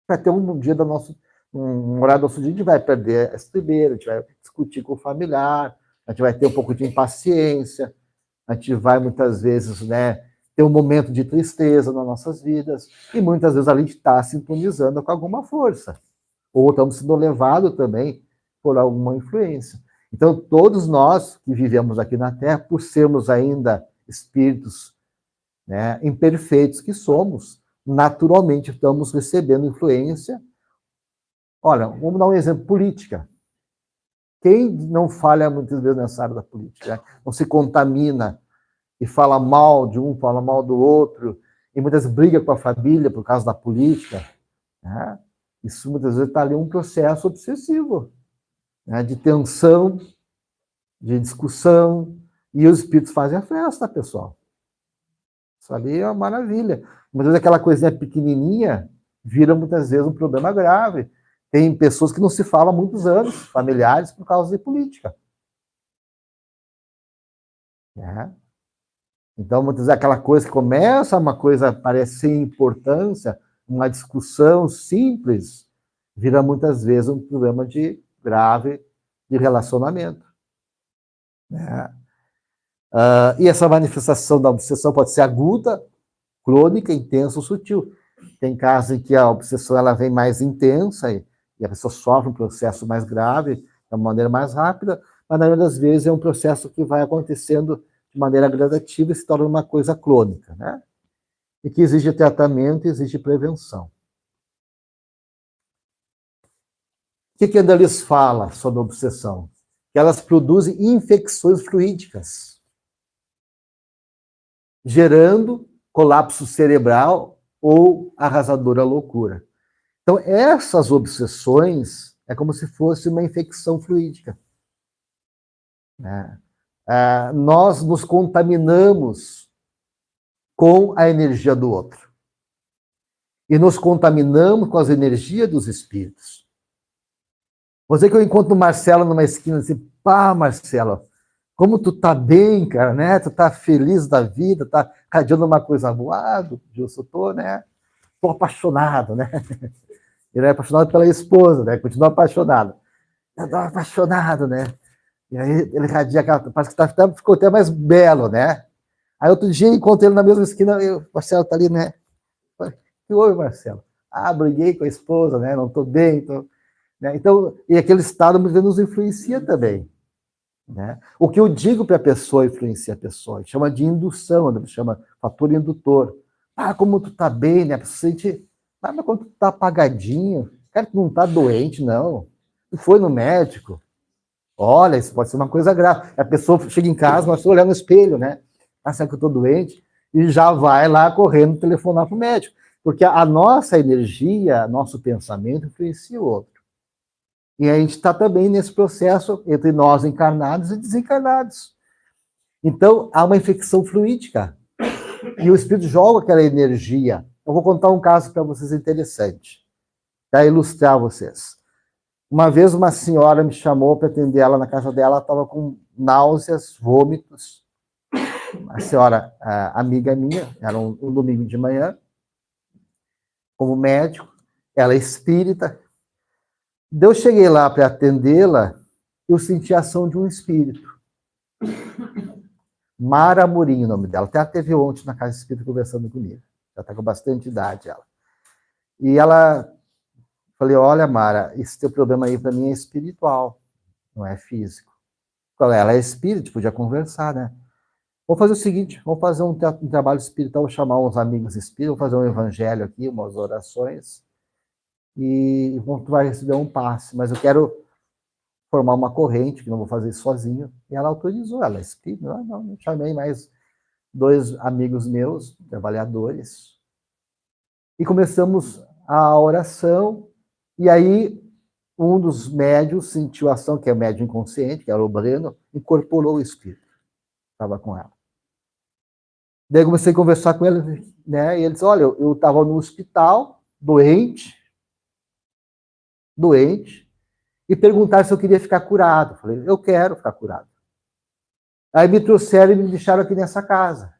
Vai ter um dia do nosso, um horário do nosso dia, a gente vai perder a estribeira, a gente vai discutir com o familiar, a gente vai ter um pouco de impaciência, a gente vai muitas vezes, né, ter um momento de tristeza nas nossas vidas, e muitas vezes a gente está sintonizando com alguma força, ou estamos sendo levados também por alguma influência. Então, todos nós que vivemos aqui na Terra, por sermos ainda espíritos, né, imperfeitos que somos, naturalmente estamos recebendo influência. Olha, vamos dar um exemplo, política. Quem não falha muitas vezes nessa área da política, né? Não se contamina e fala mal de um, fala mal do outro, e muitas vezes briga com a família por causa da política, né? Isso muitas vezes está ali um processo obsessivo, né, de tensão, de discussão, e os espíritos fazem a festa, pessoal. Isso ali é uma maravilha. Muitas vezes aquela coisinha pequenininha vira muitas vezes um problema grave. Tem pessoas que não se falam há muitos anos, familiares, por causa de política. Né? Então, muitas vezes aquela coisa que começa, uma coisa parece sem importância, uma discussão simples, vira muitas vezes um problema grave de relacionamento. Né? E essa manifestação da obsessão pode ser aguda, crônica, intensa ou sutil. Tem casos em que a obsessão ela vem mais intensa e a pessoa sofre um processo mais grave, de uma maneira mais rápida, mas na maioria das vezes é um processo que vai acontecendo de maneira gradativa e se torna uma coisa crônica, né? E que exige tratamento e exige prevenção. O que Andrés fala sobre a obsessão? Que elas produzem infecções fluídicas, gerando colapso cerebral ou arrasadora loucura. Então, essas obsessões é como se fosse uma infecção fluídica. Né? Nós nos contaminamos com a energia do outro. E nos contaminamos com as energias dos espíritos. Vou dizer que eu encontro o Marcelo numa esquina e assim, pá, Marcelo, como tu tá bem, cara, né? Tu tá feliz da vida, tá radiando uma coisa boa, Gilson, tô, né? Tô apaixonado, né? Ele é apaixonado pela esposa, né? Continua apaixonado. Eu tô apaixonado, né? E aí ele radia aquela, parece que ficou até mais belo, né? Aí outro dia encontrei ele na mesma esquina, o Marcelo tá ali, né? O que houve, Marcelo? Ah, briguei com a esposa, né? Não tô bem, tô... Né? Então, e aquele estado muitas vezes nos influencia também. Né? O que eu digo para a pessoa influencia a pessoa, chama de indução, chama fator indutor. Ah, como tu tá bem, né? Você sente, mas quando tu tá apagadinho, cara, tu não tá doente, não. Tu foi no médico. Olha, isso pode ser uma coisa grave. A pessoa chega em casa, mas olhar no espelho, né? Ah, será que eu tô doente? E já vai lá correndo telefonar pro médico. Porque a nossa energia, nosso pensamento influencia o outro. E a gente está também nesse processo entre nós encarnados e desencarnados. Então, há uma infecção fluídica. E o espírito joga aquela energia. Eu vou contar um caso para vocês interessante, para ilustrar vocês. Uma vez uma senhora me chamou para atender ela na casa dela, ela estava com náuseas, vômitos. A senhora, amiga minha, era um domingo de manhã, como médico, ela é espírita. Eu cheguei lá para atendê-la, eu senti a ação de um espírito. Mara Amorim, o nome dela. Até ela teve ontem na casa espírita conversando comigo. Já está com bastante idade, ela. E ela... Falei, olha, Mara, esse teu problema aí para mim é espiritual, não é físico. Ela é espírita, podia conversar, né? Vamos fazer o seguinte, vamos fazer um trabalho espiritual, vou chamar uns amigos espíritas, vou fazer um evangelho aqui, umas orações, e tu vai receber um passe, mas eu quero formar uma corrente, que não vou fazer isso sozinho. E ela autorizou, ela é espírita, não, chamei mais 2 amigos meus, trabalhadores, e começamos a oração. E aí, um dos médios sentiu a ação, que é o médio inconsciente, que era o Breno, incorporou o espírito. Estava com ela. Daí eu comecei a conversar com ele, né? E ele disse, olha, eu estava no hospital, doente, e perguntaram se eu queria ficar curado. Eu falei, eu quero ficar curado. Aí me trouxeram e me deixaram aqui nessa casa.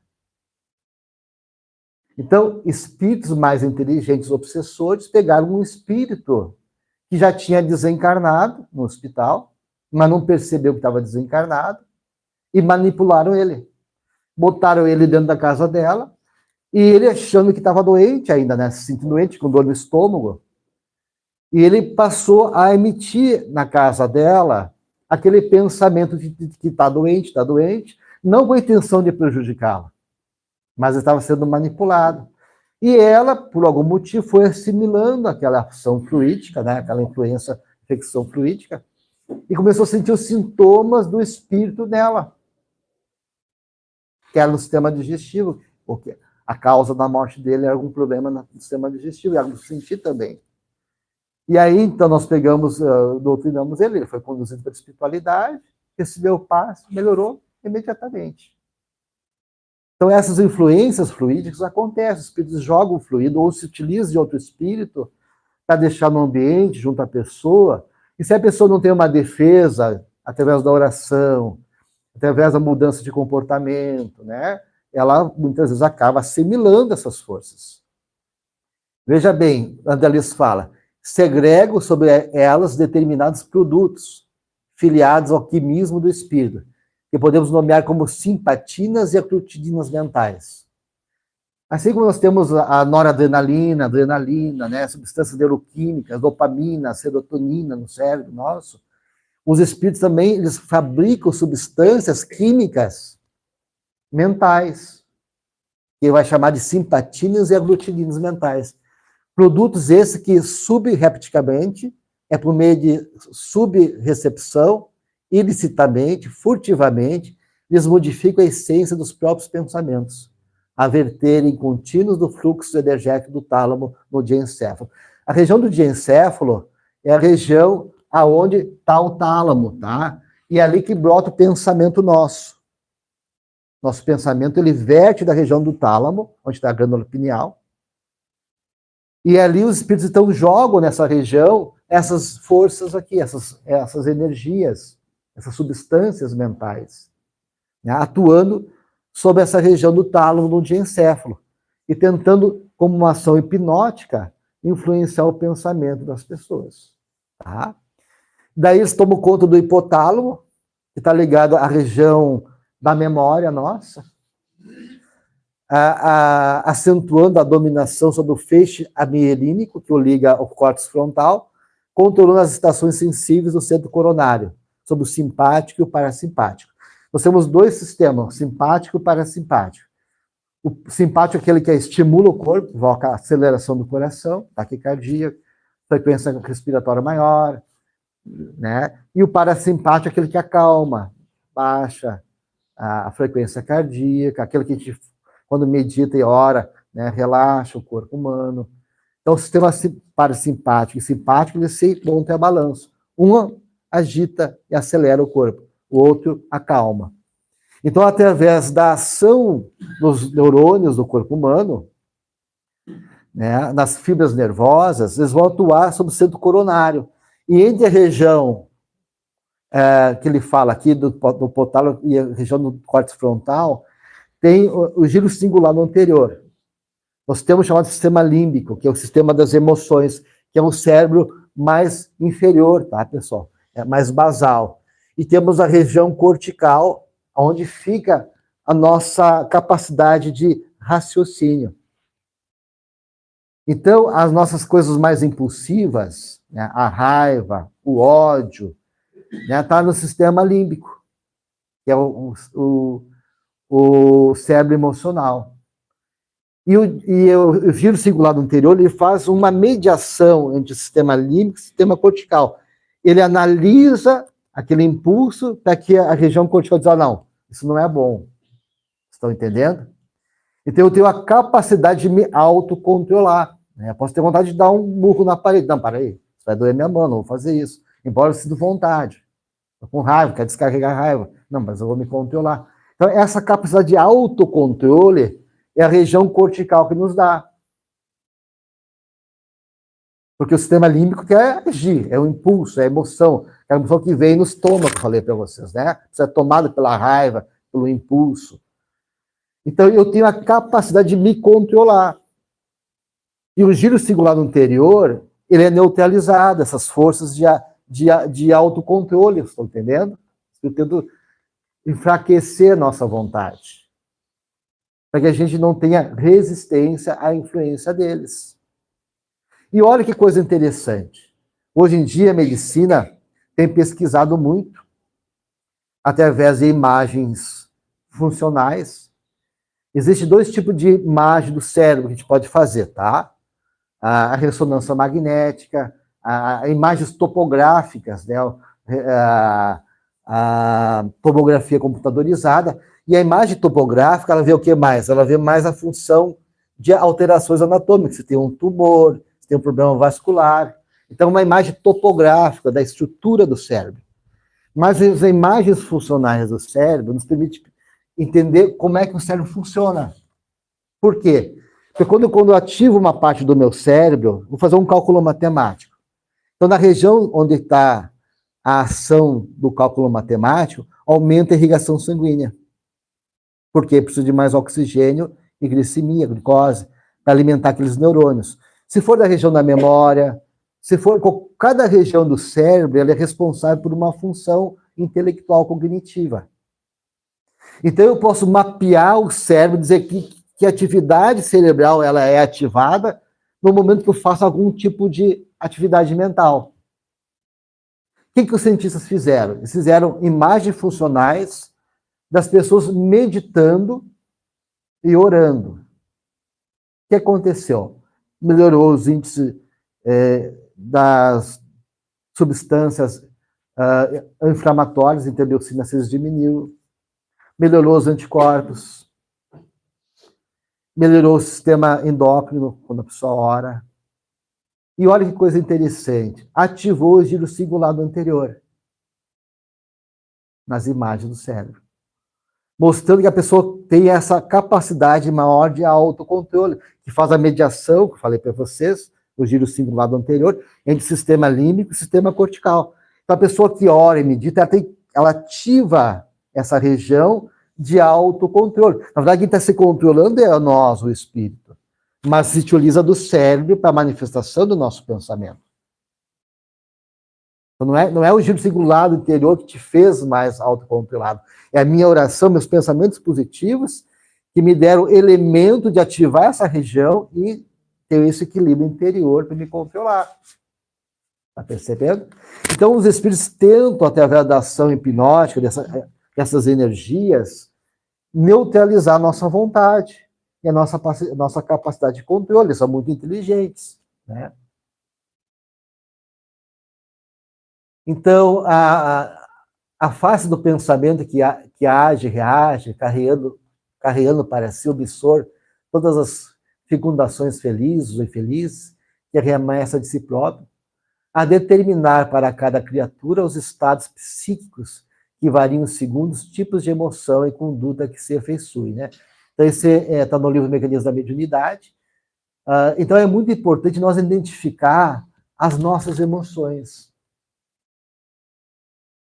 Então, espíritos mais inteligentes, obsessores, pegaram um espírito que já tinha desencarnado no hospital, mas não percebeu que estava desencarnado, e manipularam ele. Botaram ele dentro da casa dela, e ele achando que estava doente ainda, né? Se sentindo doente, com dor no estômago. E ele passou a emitir na casa dela aquele pensamento de que está doente, não com a intenção de prejudicá-la, mas estava sendo manipulado. E ela, por algum motivo, foi assimilando aquela ação fluídica, né? Aquela infecção fluídica, e começou a sentir os sintomas do espírito nela, que era no sistema digestivo, porque a causa da morte dele era algum problema no sistema digestivo, e ela sentia também. E aí, então, nós pegamos, doutrinamos ele foi conduzido para a espiritualidade, recebeu o passe, melhorou imediatamente. Então, essas influências fluídicas acontecem, os espíritos jogam o fluido ou se utilizam de outro espírito para deixar no ambiente, junto à pessoa, e se a pessoa não tem uma defesa, através da oração, através da mudança de comportamento, né, ela muitas vezes acaba assimilando essas forças. Veja bem, Andrés fala, segrego sobre elas determinados produtos, filiados ao quimismo do espírito, que podemos nomear como simpatinas e aglutidinas mentais. Assim como nós temos a noradrenalina, adrenalina, né, substâncias neuroquímicas, dopamina, serotonina no cérebro nosso, os espíritos também eles fabricam substâncias químicas mentais, que vai chamar de simpatinas e aglutidinas mentais. Produtos esses que subrepticamente, por meio de subrecepção, ilicitamente, furtivamente, eles modificam a essência dos próprios pensamentos, a verterem contínuos do fluxo energético do tálamo no diencéfalo. A região do diencéfalo é a região aonde está o tálamo, tá? E é ali que brota o pensamento nosso. Nosso pensamento, ele verte da região do tálamo, onde está a glândula pineal, e ali os espíritos então jogam nessa região essas forças aqui, essas energias, essas substâncias mentais. né, atuando sobre essa região do tálamo do diencéfalo e tentando, como uma ação hipnótica, influenciar o pensamento das pessoas. Tá? Daí eles tomam conta do hipotálamo, que está ligado à região da memória nossa, acentuando a dominação sobre o feixe amielínico, que o liga ao córtex frontal, controlando as estações sensíveis do centro coronário, sobre o simpático e o parasimpático. Nós temos dois sistemas, o simpático e o parasimpático. O simpático é aquele que estimula o corpo, provoca a aceleração do coração, taquicardia, frequência respiratória maior, né? E o parasimpático é aquele que acalma, baixa a frequência cardíaca, aquele que a gente, quando medita e ora, né, relaxa o corpo humano. Então, o sistema parasimpático e simpático, eles se montam a balanço. Um agita e acelera o corpo, o outro acalma. Então, através da ação dos neurônios do corpo humano, né, nas fibras nervosas, eles vão atuar sobre o centro coronário. E entre a região que ele fala aqui, do hipotálamo e a região do córtex frontal, tem o giro singular no anterior. Nós temos o chamado sistema límbico, que é o sistema das emoções, que é o cérebro mais inferior, tá, pessoal? É mais basal. E temos a região cortical, onde fica a nossa capacidade de raciocínio. Então, as nossas coisas mais impulsivas, né, a raiva, o ódio, né, tá no sistema límbico, que é o cérebro emocional. E o giro singular do anterior, ele faz uma mediação entre o sistema límbico e o sistema cortical. Ele analisa aquele impulso para que a região cortical diz, não, isso não é bom. Estão entendendo? Então, eu tenho a capacidade de me autocontrolar. Né? Eu posso ter vontade de dar um murro na parede. Não, para aí, isso vai doer minha mão, não vou fazer isso. Embora eu sinta vontade. Estou com raiva, quero descarregar a raiva. Não, mas eu vou me controlar. Então, essa capacidade de autocontrole é a região cortical que nos dá. Porque o sistema límbico quer agir, é o impulso, é a emoção. É a emoção que vem no estômago, falei para vocês, né? Isso é tomado pela raiva, pelo impulso. Então, eu tenho a capacidade de me controlar. E o giro singular anterior, ele é neutralizado, essas forças de autocontrole, estão entendendo? Eu tento enfraquecer nossa vontade, para que a gente não tenha resistência à influência deles. E olha que coisa interessante. Hoje em dia, a medicina tem pesquisado muito, através de imagens funcionais. Existem dois tipos de imagem do cérebro que a gente pode fazer, tá? A ressonância magnética, imagens topográficas, né? A tomografia computadorizada. E a imagem topográfica, ela vê o que mais? Ela vê mais a função de alterações anatômicas. Se tem um tumor, se tem um problema vascular. Então, uma imagem topográfica da estrutura do cérebro. Mas as imagens funcionais do cérebro nos permitem entender como é que o cérebro funciona. Por quê? Porque quando eu ativo uma parte do meu cérebro, vou fazer um cálculo matemático. Então, na região onde está a ação do cálculo matemático, aumenta a irrigação sanguínea. Porque precisa de mais oxigênio e glicemia, glicose, para alimentar aqueles neurônios. Se for da região da memória, se for cada região do cérebro, ela é responsável por uma função intelectual cognitiva. Então, eu posso mapear o cérebro, dizer que atividade cerebral ela é ativada no momento que eu faço algum tipo de atividade mental. O que os cientistas fizeram? Eles fizeram imagens funcionais das pessoas meditando e orando. O que aconteceu? Melhorou os índices das substâncias inflamatórias, interleucina 6 diminuiu, melhorou os anticorpos, melhorou o sistema endócrino quando a pessoa ora. E olha que coisa interessante, ativou o giro singular do anterior nas imagens do cérebro, mostrando que a pessoa tem essa capacidade maior de autocontrole, que faz a mediação, que eu falei para vocês, o giro singular do anterior, entre o sistema límbico e o sistema cortical. Então, a pessoa que ora e medita, ela ativa essa região de autocontrole. Na verdade, quem está se controlando é nós, o espírito. Mas se utiliza do cérebro para a manifestação do nosso pensamento. Então, não é o giro singular do interior que te fez mais autocontrolado. É a minha oração, meus pensamentos positivos, que me deram elemento de ativar essa região e ter esse equilíbrio interior para me controlar. Está percebendo? Então, os espíritos tentam, através da ação hipnótica, dessas energias, neutralizar a nossa vontade e a nossa capacidade de controle. Eles são muito inteligentes, né? Então, a face do pensamento que age, reage, carregando para si, obsor todas as fecundações felizes ou infelizes, que remessa de si próprio, a determinar para cada criatura os estados psíquicos que variam segundo os tipos de emoção e conduta que se afeiçoe, né? Então, esse está no livro Mecanismos da Mediunidade. Então, é muito importante nós identificar as nossas emoções.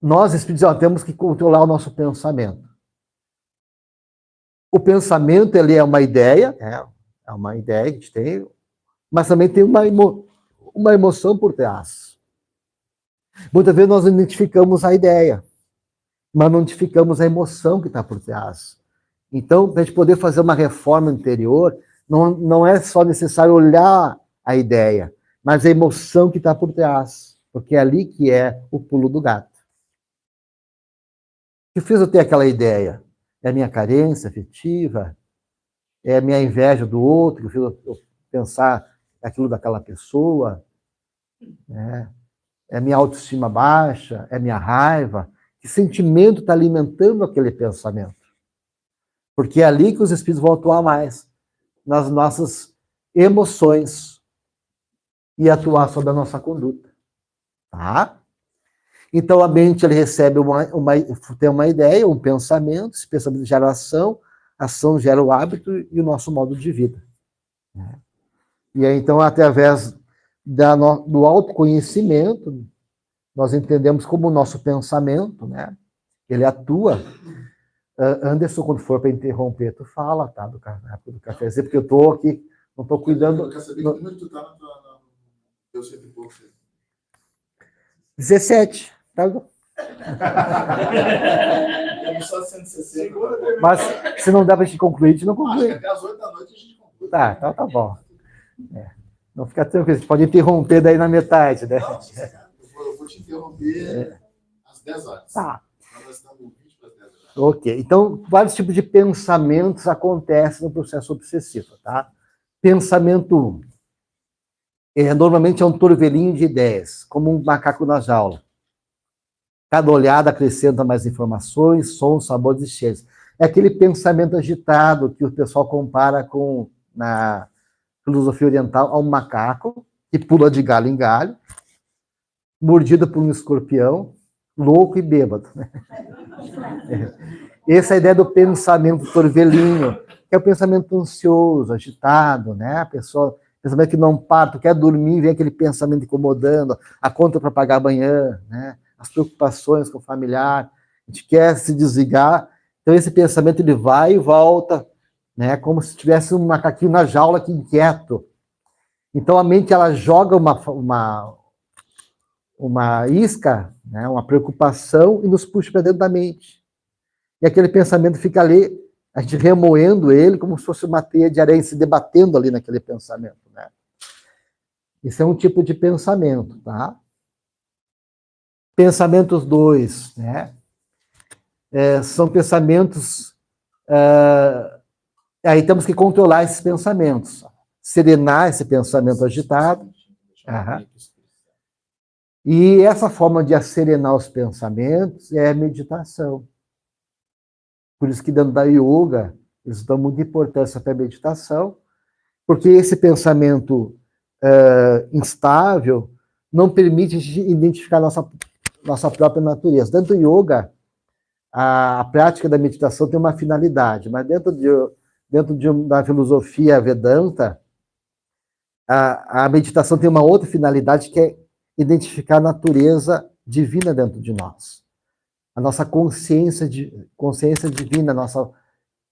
Nós, espíritos, temos que controlar o nosso pensamento. O pensamento, ele é uma ideia, é uma ideia que a gente tem, mas também tem uma emoção por trás. Muitas vezes nós identificamos a ideia, mas não identificamos a emoção que está por trás. Então, para a gente poder fazer uma reforma interior, não é só necessário olhar a ideia, mas a emoção que está por trás, porque é ali que é o pulo do gato. O que fez eu ter aquela ideia? É a minha carência afetiva? É a minha inveja do outro, que fez eu pensar aquilo daquela pessoa? É a minha autoestima baixa? É a minha raiva? Que sentimento está alimentando aquele pensamento? Porque é ali que os espíritos vão atuar mais, nas nossas emoções e atuar sobre a nossa conduta. Tá? Então, a mente ele recebe tem uma ideia, um pensamento, esse pensamento gera ação gera o hábito e o nosso modo de vida. E aí, então, através do autoconhecimento, nós entendemos como o nosso pensamento, né, ele atua. Anderson, quando for para interromper, tu fala, tá, do cafezinho, porque eu estou aqui, não estou cuidando... Eu quero saber que número tu está no teu 100 e pouco. 17. Tá? Só 160. Mas se não dá para a gente concluir, a gente não conclui. Até às 8 da noite a gente conclui. Tá, então tá bom. Não fica tranquilo, você pode interromper daí na metade, né? Não, eu vou te interromper às 10 horas. Tá. Nós estamos 20 para as 10 horas. Ok, então vários tipos de pensamentos acontecem no processo obsessivo, tá? Pensamento 1. Normalmente é um torvelinho de ideias, como um macaco na jaula. Cada olhada acrescenta mais informações, sons, sabores e cheiros. É aquele pensamento agitado que o pessoal compara na filosofia oriental a um macaco que pula de galho em galho, mordido por um escorpião, louco e bêbado. Essa é a ideia do pensamento torvelinho, que é o pensamento ansioso, agitado, né? A pessoa... pensamento que não para, tu quer dormir, vem aquele pensamento incomodando, a conta para pagar amanhã, né? As preocupações com o familiar, a gente quer se desligar, então esse pensamento ele vai e volta, né? Como se tivesse um macaquinho na jaula que inquieto. Então a mente ela joga uma isca, né? Uma preocupação e nos puxa para dentro da mente. E aquele pensamento fica ali, a gente remoendo ele como se fosse uma teia de areia se debatendo ali naquele pensamento, né? Isso é um tipo de pensamento, tá? Pensamentos 2, né? São pensamentos... aí temos que controlar esses pensamentos. Serenar esse pensamento agitado. E essa forma de serenar os pensamentos é a meditação. Por isso que dentro da yoga, eles dão muita importância para a meditação, porque esse pensamento instável não permite identificar nossa própria natureza. Dentro do yoga, a prática da meditação tem uma finalidade, mas dentro da filosofia Vedanta, a meditação tem uma outra finalidade, que é identificar a natureza divina dentro de nós. a nossa consciência divina, a nossa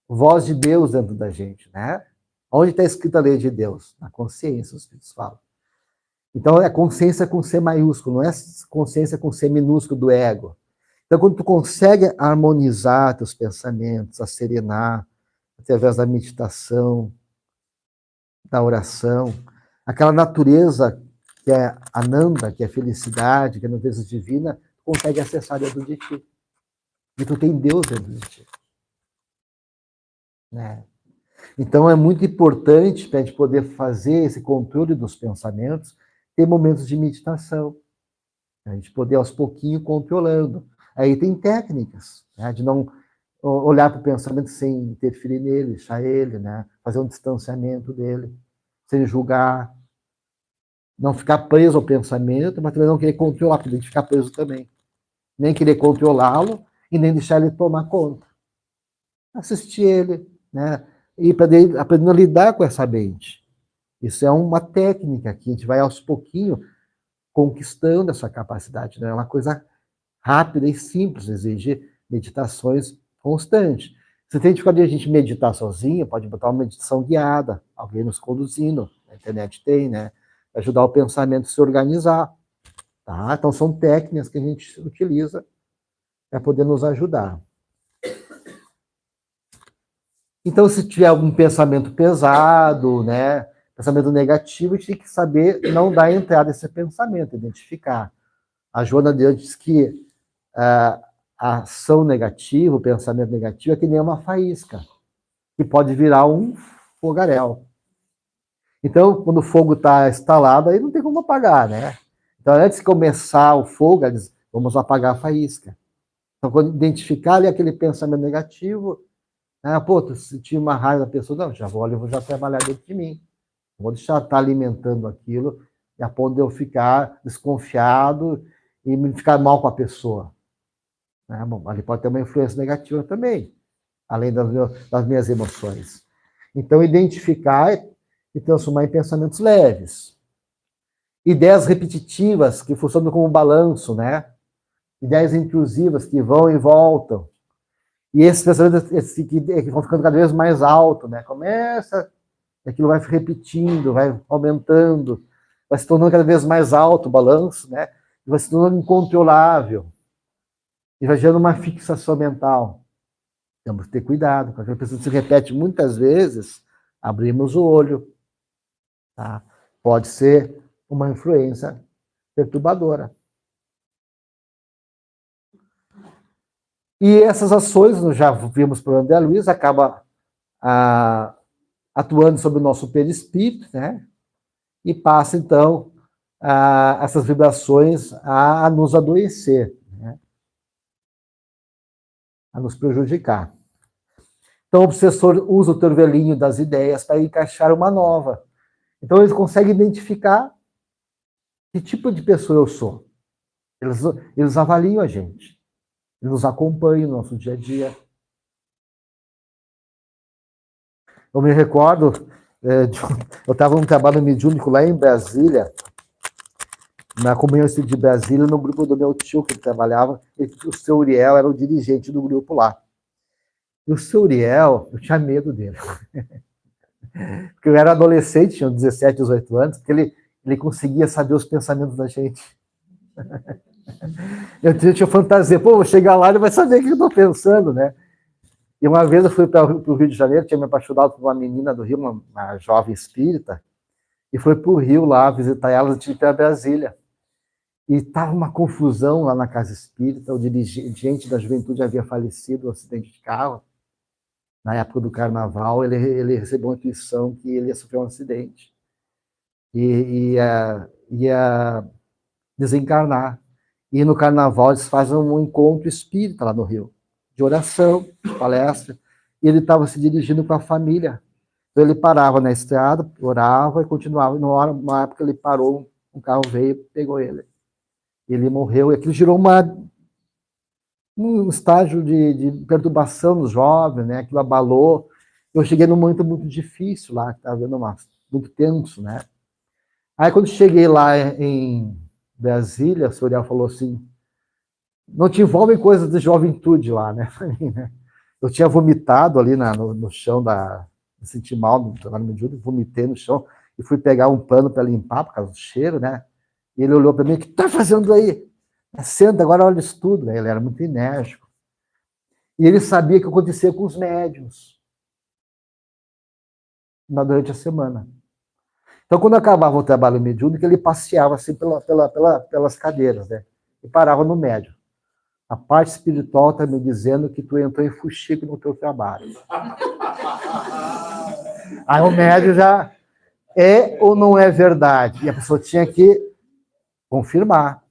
voz de Deus dentro da gente, né? Onde está escrita a lei de Deus? Na consciência, os Espíritos falam. Então, é consciência com C maiúsculo, não é consciência com C minúsculo do ego. Então, quando tu consegue harmonizar teus pensamentos, serenar, através da meditação, da oração, aquela natureza que é Ananda, que é felicidade, que é a natureza divina, tu consegue acessar dentro de ti. E tu tem Deus dentro de ti. Né? Então, é muito importante para a gente poder fazer esse controle dos pensamentos, ter momentos de meditação. A gente poder, aos pouquinhos, controlando. Aí tem técnicas, né, de não olhar para o pensamento sem interferir nele, deixar ele, né, fazer um distanciamento dele, sem julgar, não ficar preso ao pensamento, mas também não querer controlar, porque a gente ficar preso também. Nem querer controlá-lo e nem deixar ele tomar conta. Assistir ele, né, e aprendendo a lidar com essa mente. Isso é uma técnica que a gente vai aos pouquinhos conquistando essa capacidade. Não é uma coisa rápida e simples, exige meditações constantes. Se tem dificuldade de a gente meditar sozinho, pode botar uma meditação guiada, alguém nos conduzindo, na internet tem, né? Ajudar o pensamento a se organizar. Tá? Então, são técnicas que a gente utiliza para poder nos ajudar. Então, se tiver algum pensamento pesado, né, pensamento negativo, a gente tem que saber não dar entrada a esse pensamento, identificar. A Joana de Deus diz que a ação negativa, o pensamento negativo, é que nem uma faísca, que pode virar um fogaréu. Então, quando o fogo está instalado, aí não tem como apagar, né? Então, antes de começar o fogo, eles, vamos apagar a faísca. Então, quando identificar ali aquele pensamento negativo, pô, tu sentiu uma raiva da pessoa, não, já vou já trabalhar dentro de mim. Não vou deixar estar alimentando aquilo, e a ponto de eu ficar desconfiado e me ficar mal com a pessoa. Bom, ali pode ter uma influência negativa também, além das minhas emoções. Então, identificar e transformar em pensamentos leves. Ideias repetitivas que funcionam como balanço, né? Ideias intrusivas que vão e voltam. E esses pensamentos que vão ficando cada vez mais altos, né? Começa, aquilo vai repetindo, vai aumentando, vai se tornando cada vez mais alto o balanço, né? E vai se tornando incontrolável. E vai gerando uma fixação mental. Temos que ter cuidado, porque a pessoa se repete muitas vezes, abrimos o olho. Tá? Pode ser uma influência perturbadora. E essas ações, nós já vimos para o André Luiz, acaba atuando sobre o nosso perispírito, né? E passa, então, essas vibrações a nos adoecer, né? A nos prejudicar. Então, o obsessor usa o torvelinho das ideias para encaixar uma nova. Então, eles conseguem identificar que tipo de pessoa eu sou. Eles avaliam a gente. Eles nos acompanham no nosso dia a dia. Eu me recordo, eu estava num trabalho mediúnico lá em Brasília, na Comunhão de Brasília, no grupo do meu tio que ele trabalhava, e o seu Uriel era o dirigente do grupo lá. E o seu Uriel, eu tinha medo dele. Porque eu era adolescente, tinha 17, 18 anos, porque ele conseguia saber os pensamentos da gente. Eu tinha fantasia, pô, vou chegar lá e ele vai saber o que eu estou pensando, né? E uma vez eu fui para o Rio de Janeiro, tinha me apaixonado por uma menina do Rio, uma jovem espírita, e foi para o Rio lá visitar ela, eu tive para Brasília. E estava uma confusão lá na casa espírita, o dirigente da juventude havia falecido, um acidente de carro. Na época do carnaval, ele recebeu uma intuição que ele ia sofrer um acidente. E ia desencarnar. E no carnaval eles fazem um encontro espírita lá no Rio, de oração, de palestra, e ele estava se dirigindo com a família. Então ele parava na estrada, orava e continuava. E numa época ele parou, um carro veio e pegou ele. Ele morreu, e aquilo gerou um estágio de perturbação nos jovens, né? Aquilo abalou. Eu cheguei num momento muito difícil lá, que estava vendo muito tenso, né? Aí quando cheguei lá em Brasília, o senhor falou assim, Não te envolvem coisas de juventude lá, né? Eu tinha vomitado ali no chão me senti mal no trabalho mediúnico, vomitei no chão e fui pegar um pano para limpar por causa do cheiro, né? E ele olhou para mim: o que tá fazendo aí? Senta, agora olha isso tudo. Ele era muito enérgico. E ele sabia o que acontecia com os médiuns durante a semana. Então, quando acabava o trabalho mediúnico, ele passeava assim pelas cadeiras, né? E parava no médium. A parte espiritual está me dizendo que tu entrou em fuxico no teu trabalho. Aí o médium já é ou não é verdade? E a pessoa tinha que confirmar.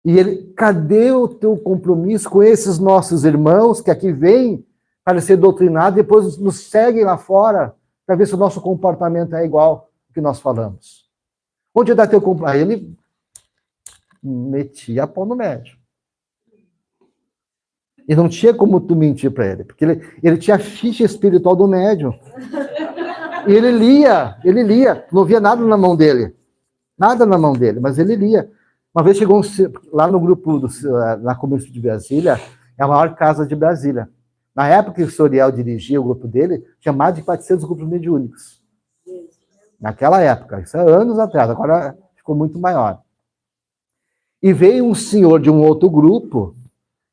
E ele, cadê o teu compromisso com esses nossos irmãos que aqui vêm para ser doutrinados e depois nos seguem lá fora para ver se o nosso comportamento é igual ao que nós falamos? Onde está teu compromisso? Aí ele metia a pau no médium. E não tinha como tu mentir para ele, porque ele tinha a ficha espiritual do médium. E ele lia, não via nada na mão dele. Nada na mão dele, mas ele lia. Uma vez chegou lá no grupo, na Comércio de Brasília, é a maior casa de Brasília. Na época que o Soriel dirigia o grupo dele, tinha mais de 400 grupos mediúnicos. Naquela época, isso é anos atrás, agora ficou muito maior. E veio um senhor de um outro grupo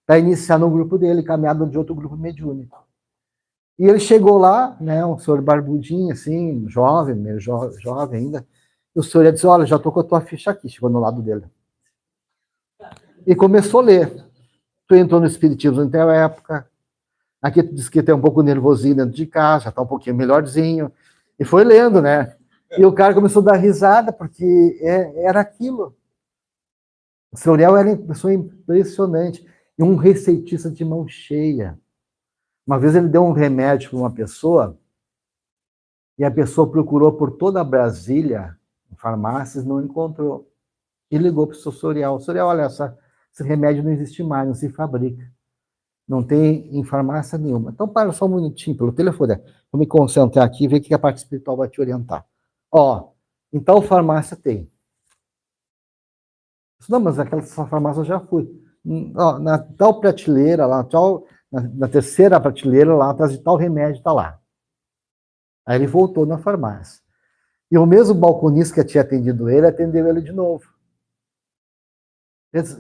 para iniciar no grupo dele, caminhado de outro grupo mediúnico. E ele chegou lá, né, um senhor barbudinho, assim, jovem, meio jovem ainda, e o senhor disse: olha, já estou com a tua ficha aqui, chegou no lado dele. E começou a ler. Tu entrou no espiritismo naquela época, aqui tu disse que tem um pouco nervosinho dentro de casa, já está um pouquinho melhorzinho, e foi lendo, né? E o cara começou a dar risada, porque era aquilo. O senhor Uriel era uma pessoa impressionante, e um receitista de mão cheia. Uma vez ele deu um remédio para uma pessoa, e a pessoa procurou por toda a Brasília, em farmácias, não encontrou. E ligou para o senhor Uriel: Uriel, olha, esse remédio não existe mais, não se fabrica. Não tem em farmácia nenhuma. Então, para só um minutinho, pelo telefone. Vou me concentrar aqui e ver o que a parte espiritual vai te orientar. Ó, em tal farmácia tem. Não, mas aquela farmácia eu já fui. Ó, na tal prateleira, lá, na terceira prateleira, lá atrás de tal remédio, está lá. Aí ele voltou na farmácia. E o mesmo balconista que tinha atendido ele, atendeu ele de novo.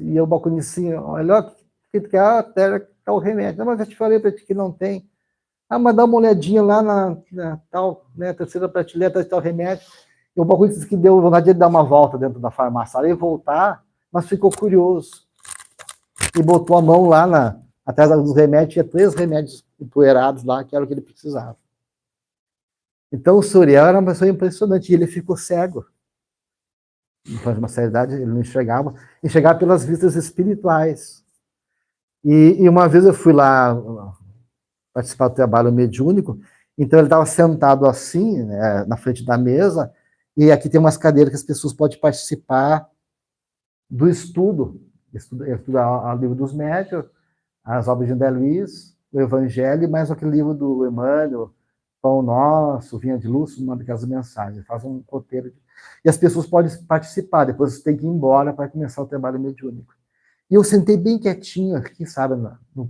E o balconista assim: olha, que quer? Até tal remédio. Não, mas eu te falei para ti que não tem. Ah, mas dá uma olhadinha lá na tal, né, terceira prateleira, de tal remédio. E o balconista disse que deu vontade de dar uma volta dentro da farmácia, ali voltar, mas ficou curioso. E botou a mão lá atrás dos remédios, tinha 3 remédios empoeirados lá, que era o que ele precisava. Então o Soriel era uma pessoa impressionante, e ele ficou cego. Depois de uma certa idade, ele não enxergava pelas vistas espirituais. E uma vez eu fui lá participar do trabalho mediúnico, então ele estava sentado assim, né, na frente da mesa, e aqui tem umas cadeiras que as pessoas podem participar do estudo. Estudar o livro dos médiuns, as obras de André Luiz, o Evangelho, mais aquele livro do Emmanuel, Pão Nosso, Vinha de Luz, uma daquelas mensagens. Faz um roteiro. E as pessoas podem participar, depois você tem que ir embora para começar o trabalho mediúnico. E eu sentei bem quietinho aqui, sabe,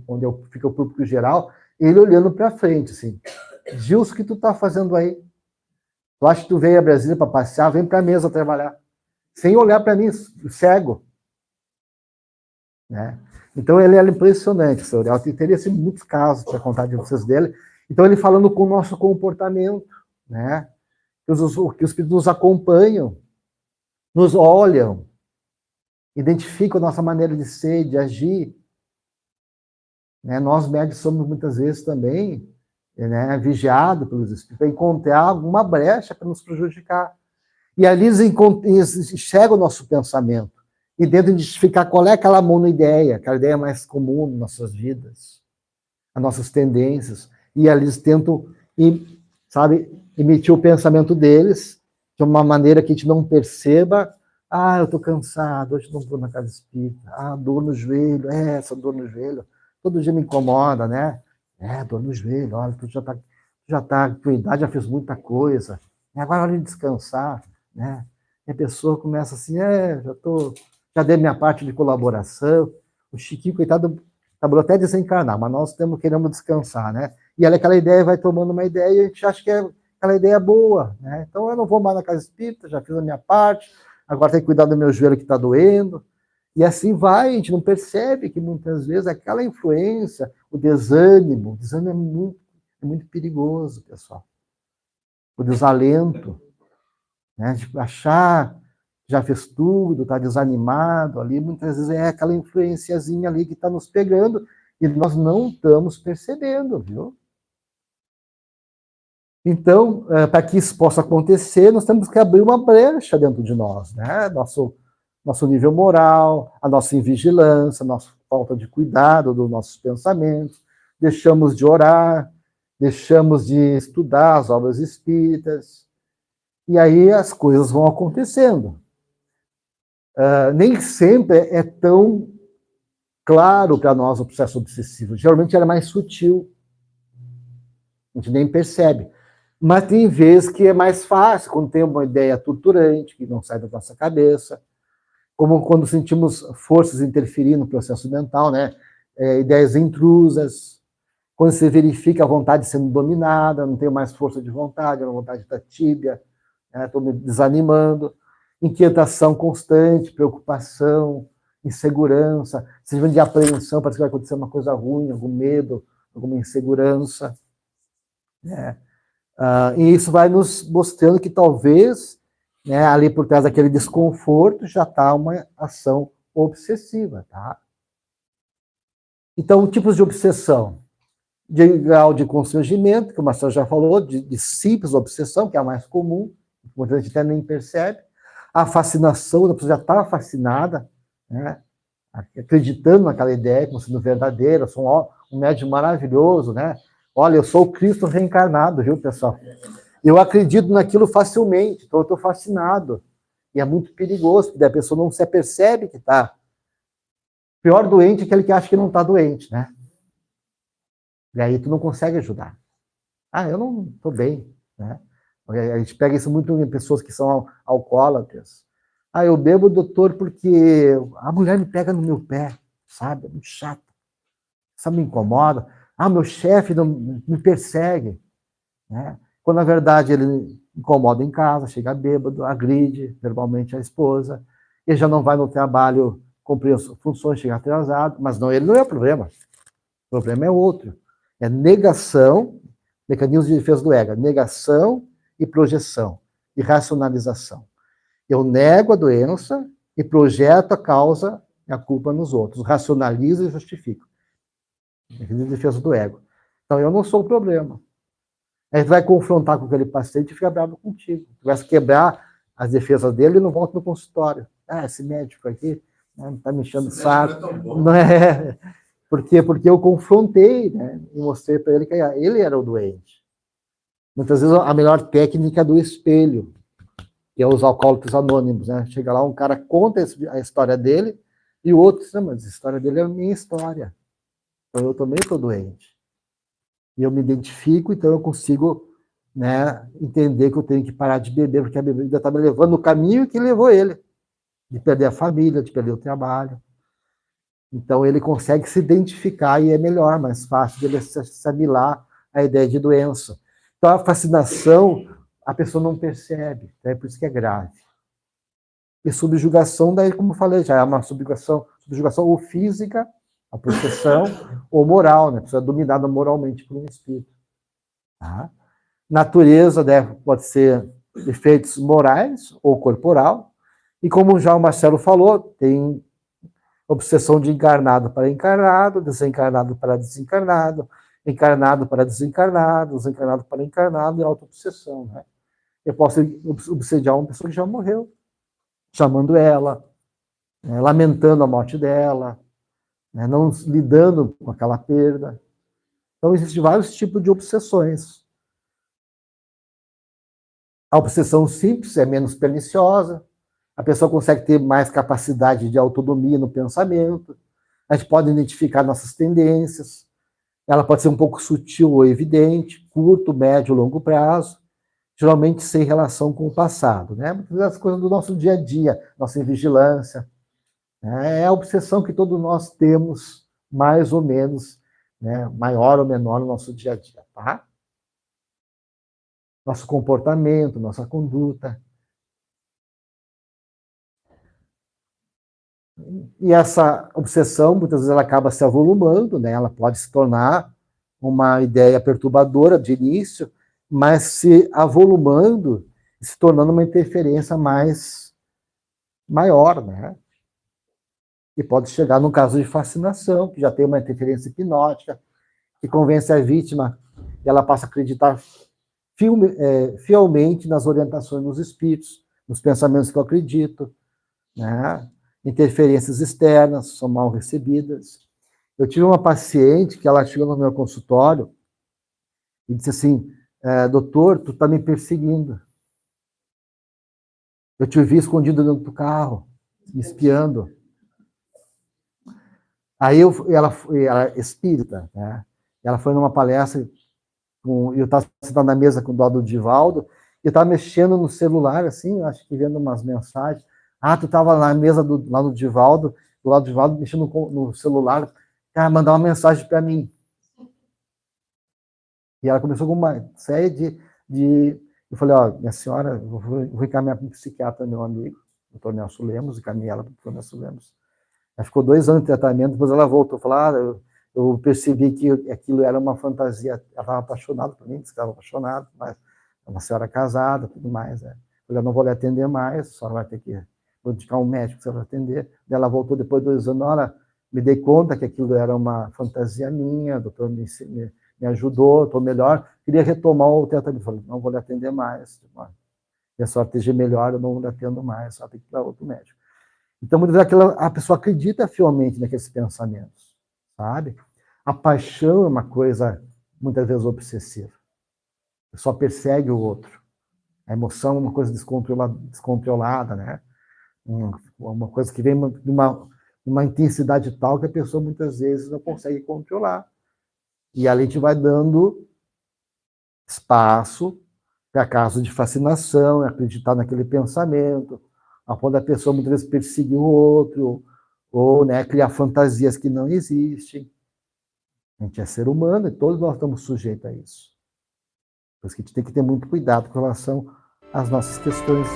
onde fica o público geral, ele olhando para frente, assim: Gilson, o que tu está fazendo aí? Tu acha que tu veio a Brasília para passear? Vem para a mesa trabalhar. Sem olhar para mim, cego. Né? Então ele era impressionante, o senhor. Eu teria assim, muitos casos para contar de vocês dele. Então ele falando com o nosso comportamento, né? Que os espíritos nos acompanham, nos olham, identificam a nossa maneira de ser, de agir. Né? Nós médicos somos muitas vezes também, né, vigiados pelos espíritos para encontrar alguma brecha para nos prejudicar. E ali eles enxergam o nosso pensamento e tentam identificar qual é aquela monoideia, aquela ideia mais comum nas nossas vidas, as nossas tendências. E ali eles tentam, sabe, emitir o pensamento deles de uma maneira que a gente não perceba. Ah, eu estou cansado, hoje não vou na casa espírita. Ah, dor no joelho, essa dor no joelho, todo dia me incomoda, né? Dor no joelho, olha, tu já tá, tua idade já fez muita coisa, agora é hora de descansar, né? E a pessoa começa assim: já já dei minha parte de colaboração. O Chiquinho, coitado, acabou até desencarnar, mas nós queremos descansar, né? E aí aquela ideia vai tomando uma ideia e a gente acha que aquela ideia é boa, né? Então eu não vou mais na casa espírita, já fiz a minha parte, agora tem que cuidar do meu joelho que está doendo. E assim vai, a gente não percebe que muitas vezes aquela influência, o desânimo é muito perigoso, pessoal. O desalento, né? De achar já fez tudo, está desanimado ali, muitas vezes é aquela influenciazinha ali que está nos pegando e nós não estamos percebendo, viu? Então, para que isso possa acontecer, nós temos que abrir uma brecha dentro de nós, né? Nosso nível moral, a nossa invigilância, a nossa falta de cuidado dos nossos pensamentos, deixamos de orar, deixamos de estudar as obras espíritas, e aí as coisas vão acontecendo. Nem sempre é tão claro para nós o processo obsessivo. Geralmente ele é mais sutil. A gente nem percebe. Mas tem vezes que é mais fácil, quando tem uma ideia torturante, que não sai da nossa cabeça, como quando sentimos forças interferindo no processo mental, né? Ideias intrusas, quando você verifica a vontade sendo dominada, não tenho mais força de vontade, a vontade está tíbia, estou me desanimando. Inquietação constante, preocupação, insegurança, sentimento de apreensão, parece que vai acontecer uma coisa ruim, algum medo, alguma insegurança. Né? E isso vai nos mostrando que talvez, né, ali por trás daquele desconforto já está uma ação obsessiva. Tá? Então, tipos de obsessão. De grau de constrangimento, que o Marcelo já falou, de simples obsessão, que é a mais comum, muita gente até nem percebe. A fascinação, a pessoa já está fascinada, né? Acreditando naquela ideia, como sendo verdadeira, eu sou um médium maravilhoso, né? Olha, eu sou o Cristo reencarnado, viu, pessoal? Eu acredito naquilo facilmente, então eu estou fascinado. E é muito perigoso, porque a pessoa não se apercebe que está. Pior doente é aquele que acha que não está doente, né? E aí tu não consegue ajudar. Eu não estou bem, né? A gente pega isso muito em pessoas que são alcoólatras. Eu bebo, doutor, porque a mulher me pega no meu pé, sabe? É muito chato. Isso me incomoda. Meu chefe não me persegue. Né? Quando, na verdade, ele incomoda em casa, chega bêbado, agride verbalmente a esposa, ele já não vai no trabalho cumprir as funções, chega atrasado, mas não, ele não é o problema. O problema é outro. É negação, mecanismos de defesa do ego, negação e projeção, e racionalização. Eu nego a doença e projeto a causa e a culpa nos outros. Racionalizo e justifico. Mecanismo de defesa do ego. Então, eu não sou o problema. Aí tu vai confrontar com aquele paciente e fica bravo contigo. Tu vai quebrar as defesas dele e não volta no consultório. Esse médico aqui está me enchendo o saco. Não é. Por quê? Porque eu confrontei, né? E mostrei para ele que ele era o doente. Muitas vezes a melhor técnica é do espelho, que é os alcoólatras anônimos, né? Chega lá, um cara conta a história dele, e o outro diz, mas a história dele é a minha história. Então eu também estou doente. E eu me identifico, então eu consigo, né, entender que eu tenho que parar de beber, porque a bebida está me levando no caminho que levou ele. De perder a família, de perder o trabalho. Então ele consegue se identificar e é melhor, mais fácil de ele assimilar a ideia de doença. Então a fascinação, a pessoa não percebe, é por isso que é grave. E subjugação, daí como eu falei, já é uma subjugação ou física, a possessão, ou moral, né? A pessoa é dominada moralmente por um espírito. Tá? Natureza, né, pode ser efeitos morais ou corporal, e como já o Marcelo falou, tem obsessão de encarnado para encarnado, desencarnado para desencarnado, encarnado para desencarnado, desencarnado para encarnado e auto-obsessão. Né? Eu posso obsediar uma pessoa que já morreu, chamando ela, né, lamentando a morte dela, né, não lidando com aquela perda. Então, existem vários tipos de obsessões. A obsessão simples é menos perniciosa, a pessoa consegue ter mais capacidade de autonomia no pensamento, a gente pode identificar nossas tendências, ela pode ser um pouco sutil ou evidente, curto, médio, longo prazo, geralmente sem relação com o passado, né? Muitas das coisas do nosso dia a dia, nossa invigilância, É a obsessão que todos nós temos, mais ou menos, né, maior ou menor no nosso dia a dia, tá? Nosso comportamento, nossa conduta. E essa obsessão, muitas vezes, ela acaba se avolumando, né? Ela pode se tornar uma ideia perturbadora de início, mas se avolumando, se tornando uma interferência maior, né? E pode chegar no caso de fascinação, que já tem uma interferência hipnótica, que convence a vítima, e ela passa a acreditar fielmente nas orientações dos espíritos, nos pensamentos que eu acredito, né? Interferências externas são mal recebidas. Eu tive uma paciente que ela chegou no meu consultório e disse assim, doutor, tu tá me perseguindo. Eu te vi escondido dentro do carro, me espiando. Aí ela é espírita, né? Ela foi numa palestra, eu estava sentado na mesa com o do Divaldo, e eu estava mexendo no celular, assim, acho que vendo umas mensagens. Ah, tu estava na mesa lá do Divaldo, do lado do Divaldo, mexendo no celular, mandar uma mensagem para mim. E ela começou com uma série de... Eu falei, ó, minha senhora, eu vou encaminhar para um psiquiatra, meu amigo, o Dr. Nelson Lemos, encaminhei ela para o Dr. Nelson Lemos. Ela ficou 2 anos de tratamento, depois ela voltou, falou, eu percebi que aquilo era uma fantasia, ela estava apaixonada por mim, disse que estava apaixonada, mas é uma senhora casada, tudo mais, né? Eu falei, não vou lhe atender mais, a senhora vai ter que vou indicar um médico para atender. Ela voltou depois de 2 anos, olha, me dei conta que aquilo era uma fantasia minha, o doutor me ajudou, estou melhor, queria retomar o tratamento. Eu falei, não vou lhe atender mais, e a senhora esteja melhor, eu não lhe atendo mais, só tem que ir para outro médico. Então, muitas vezes, a pessoa acredita fielmente naqueles pensamentos, sabe? A paixão é uma coisa, muitas vezes, obsessiva. Só persegue o outro. A emoção é uma coisa descontrolada, né? Uma coisa que vem de uma intensidade tal que a pessoa, muitas vezes, não consegue controlar. E ali a gente vai dando espaço para casos de fascinação, acreditar naquele pensamento, a ponto da pessoa muitas vezes perseguir o outro, ou, né, criar fantasias que não existem. A gente é ser humano e todos nós estamos sujeitos a isso. Por isso que a gente tem que ter muito cuidado com relação às nossas questões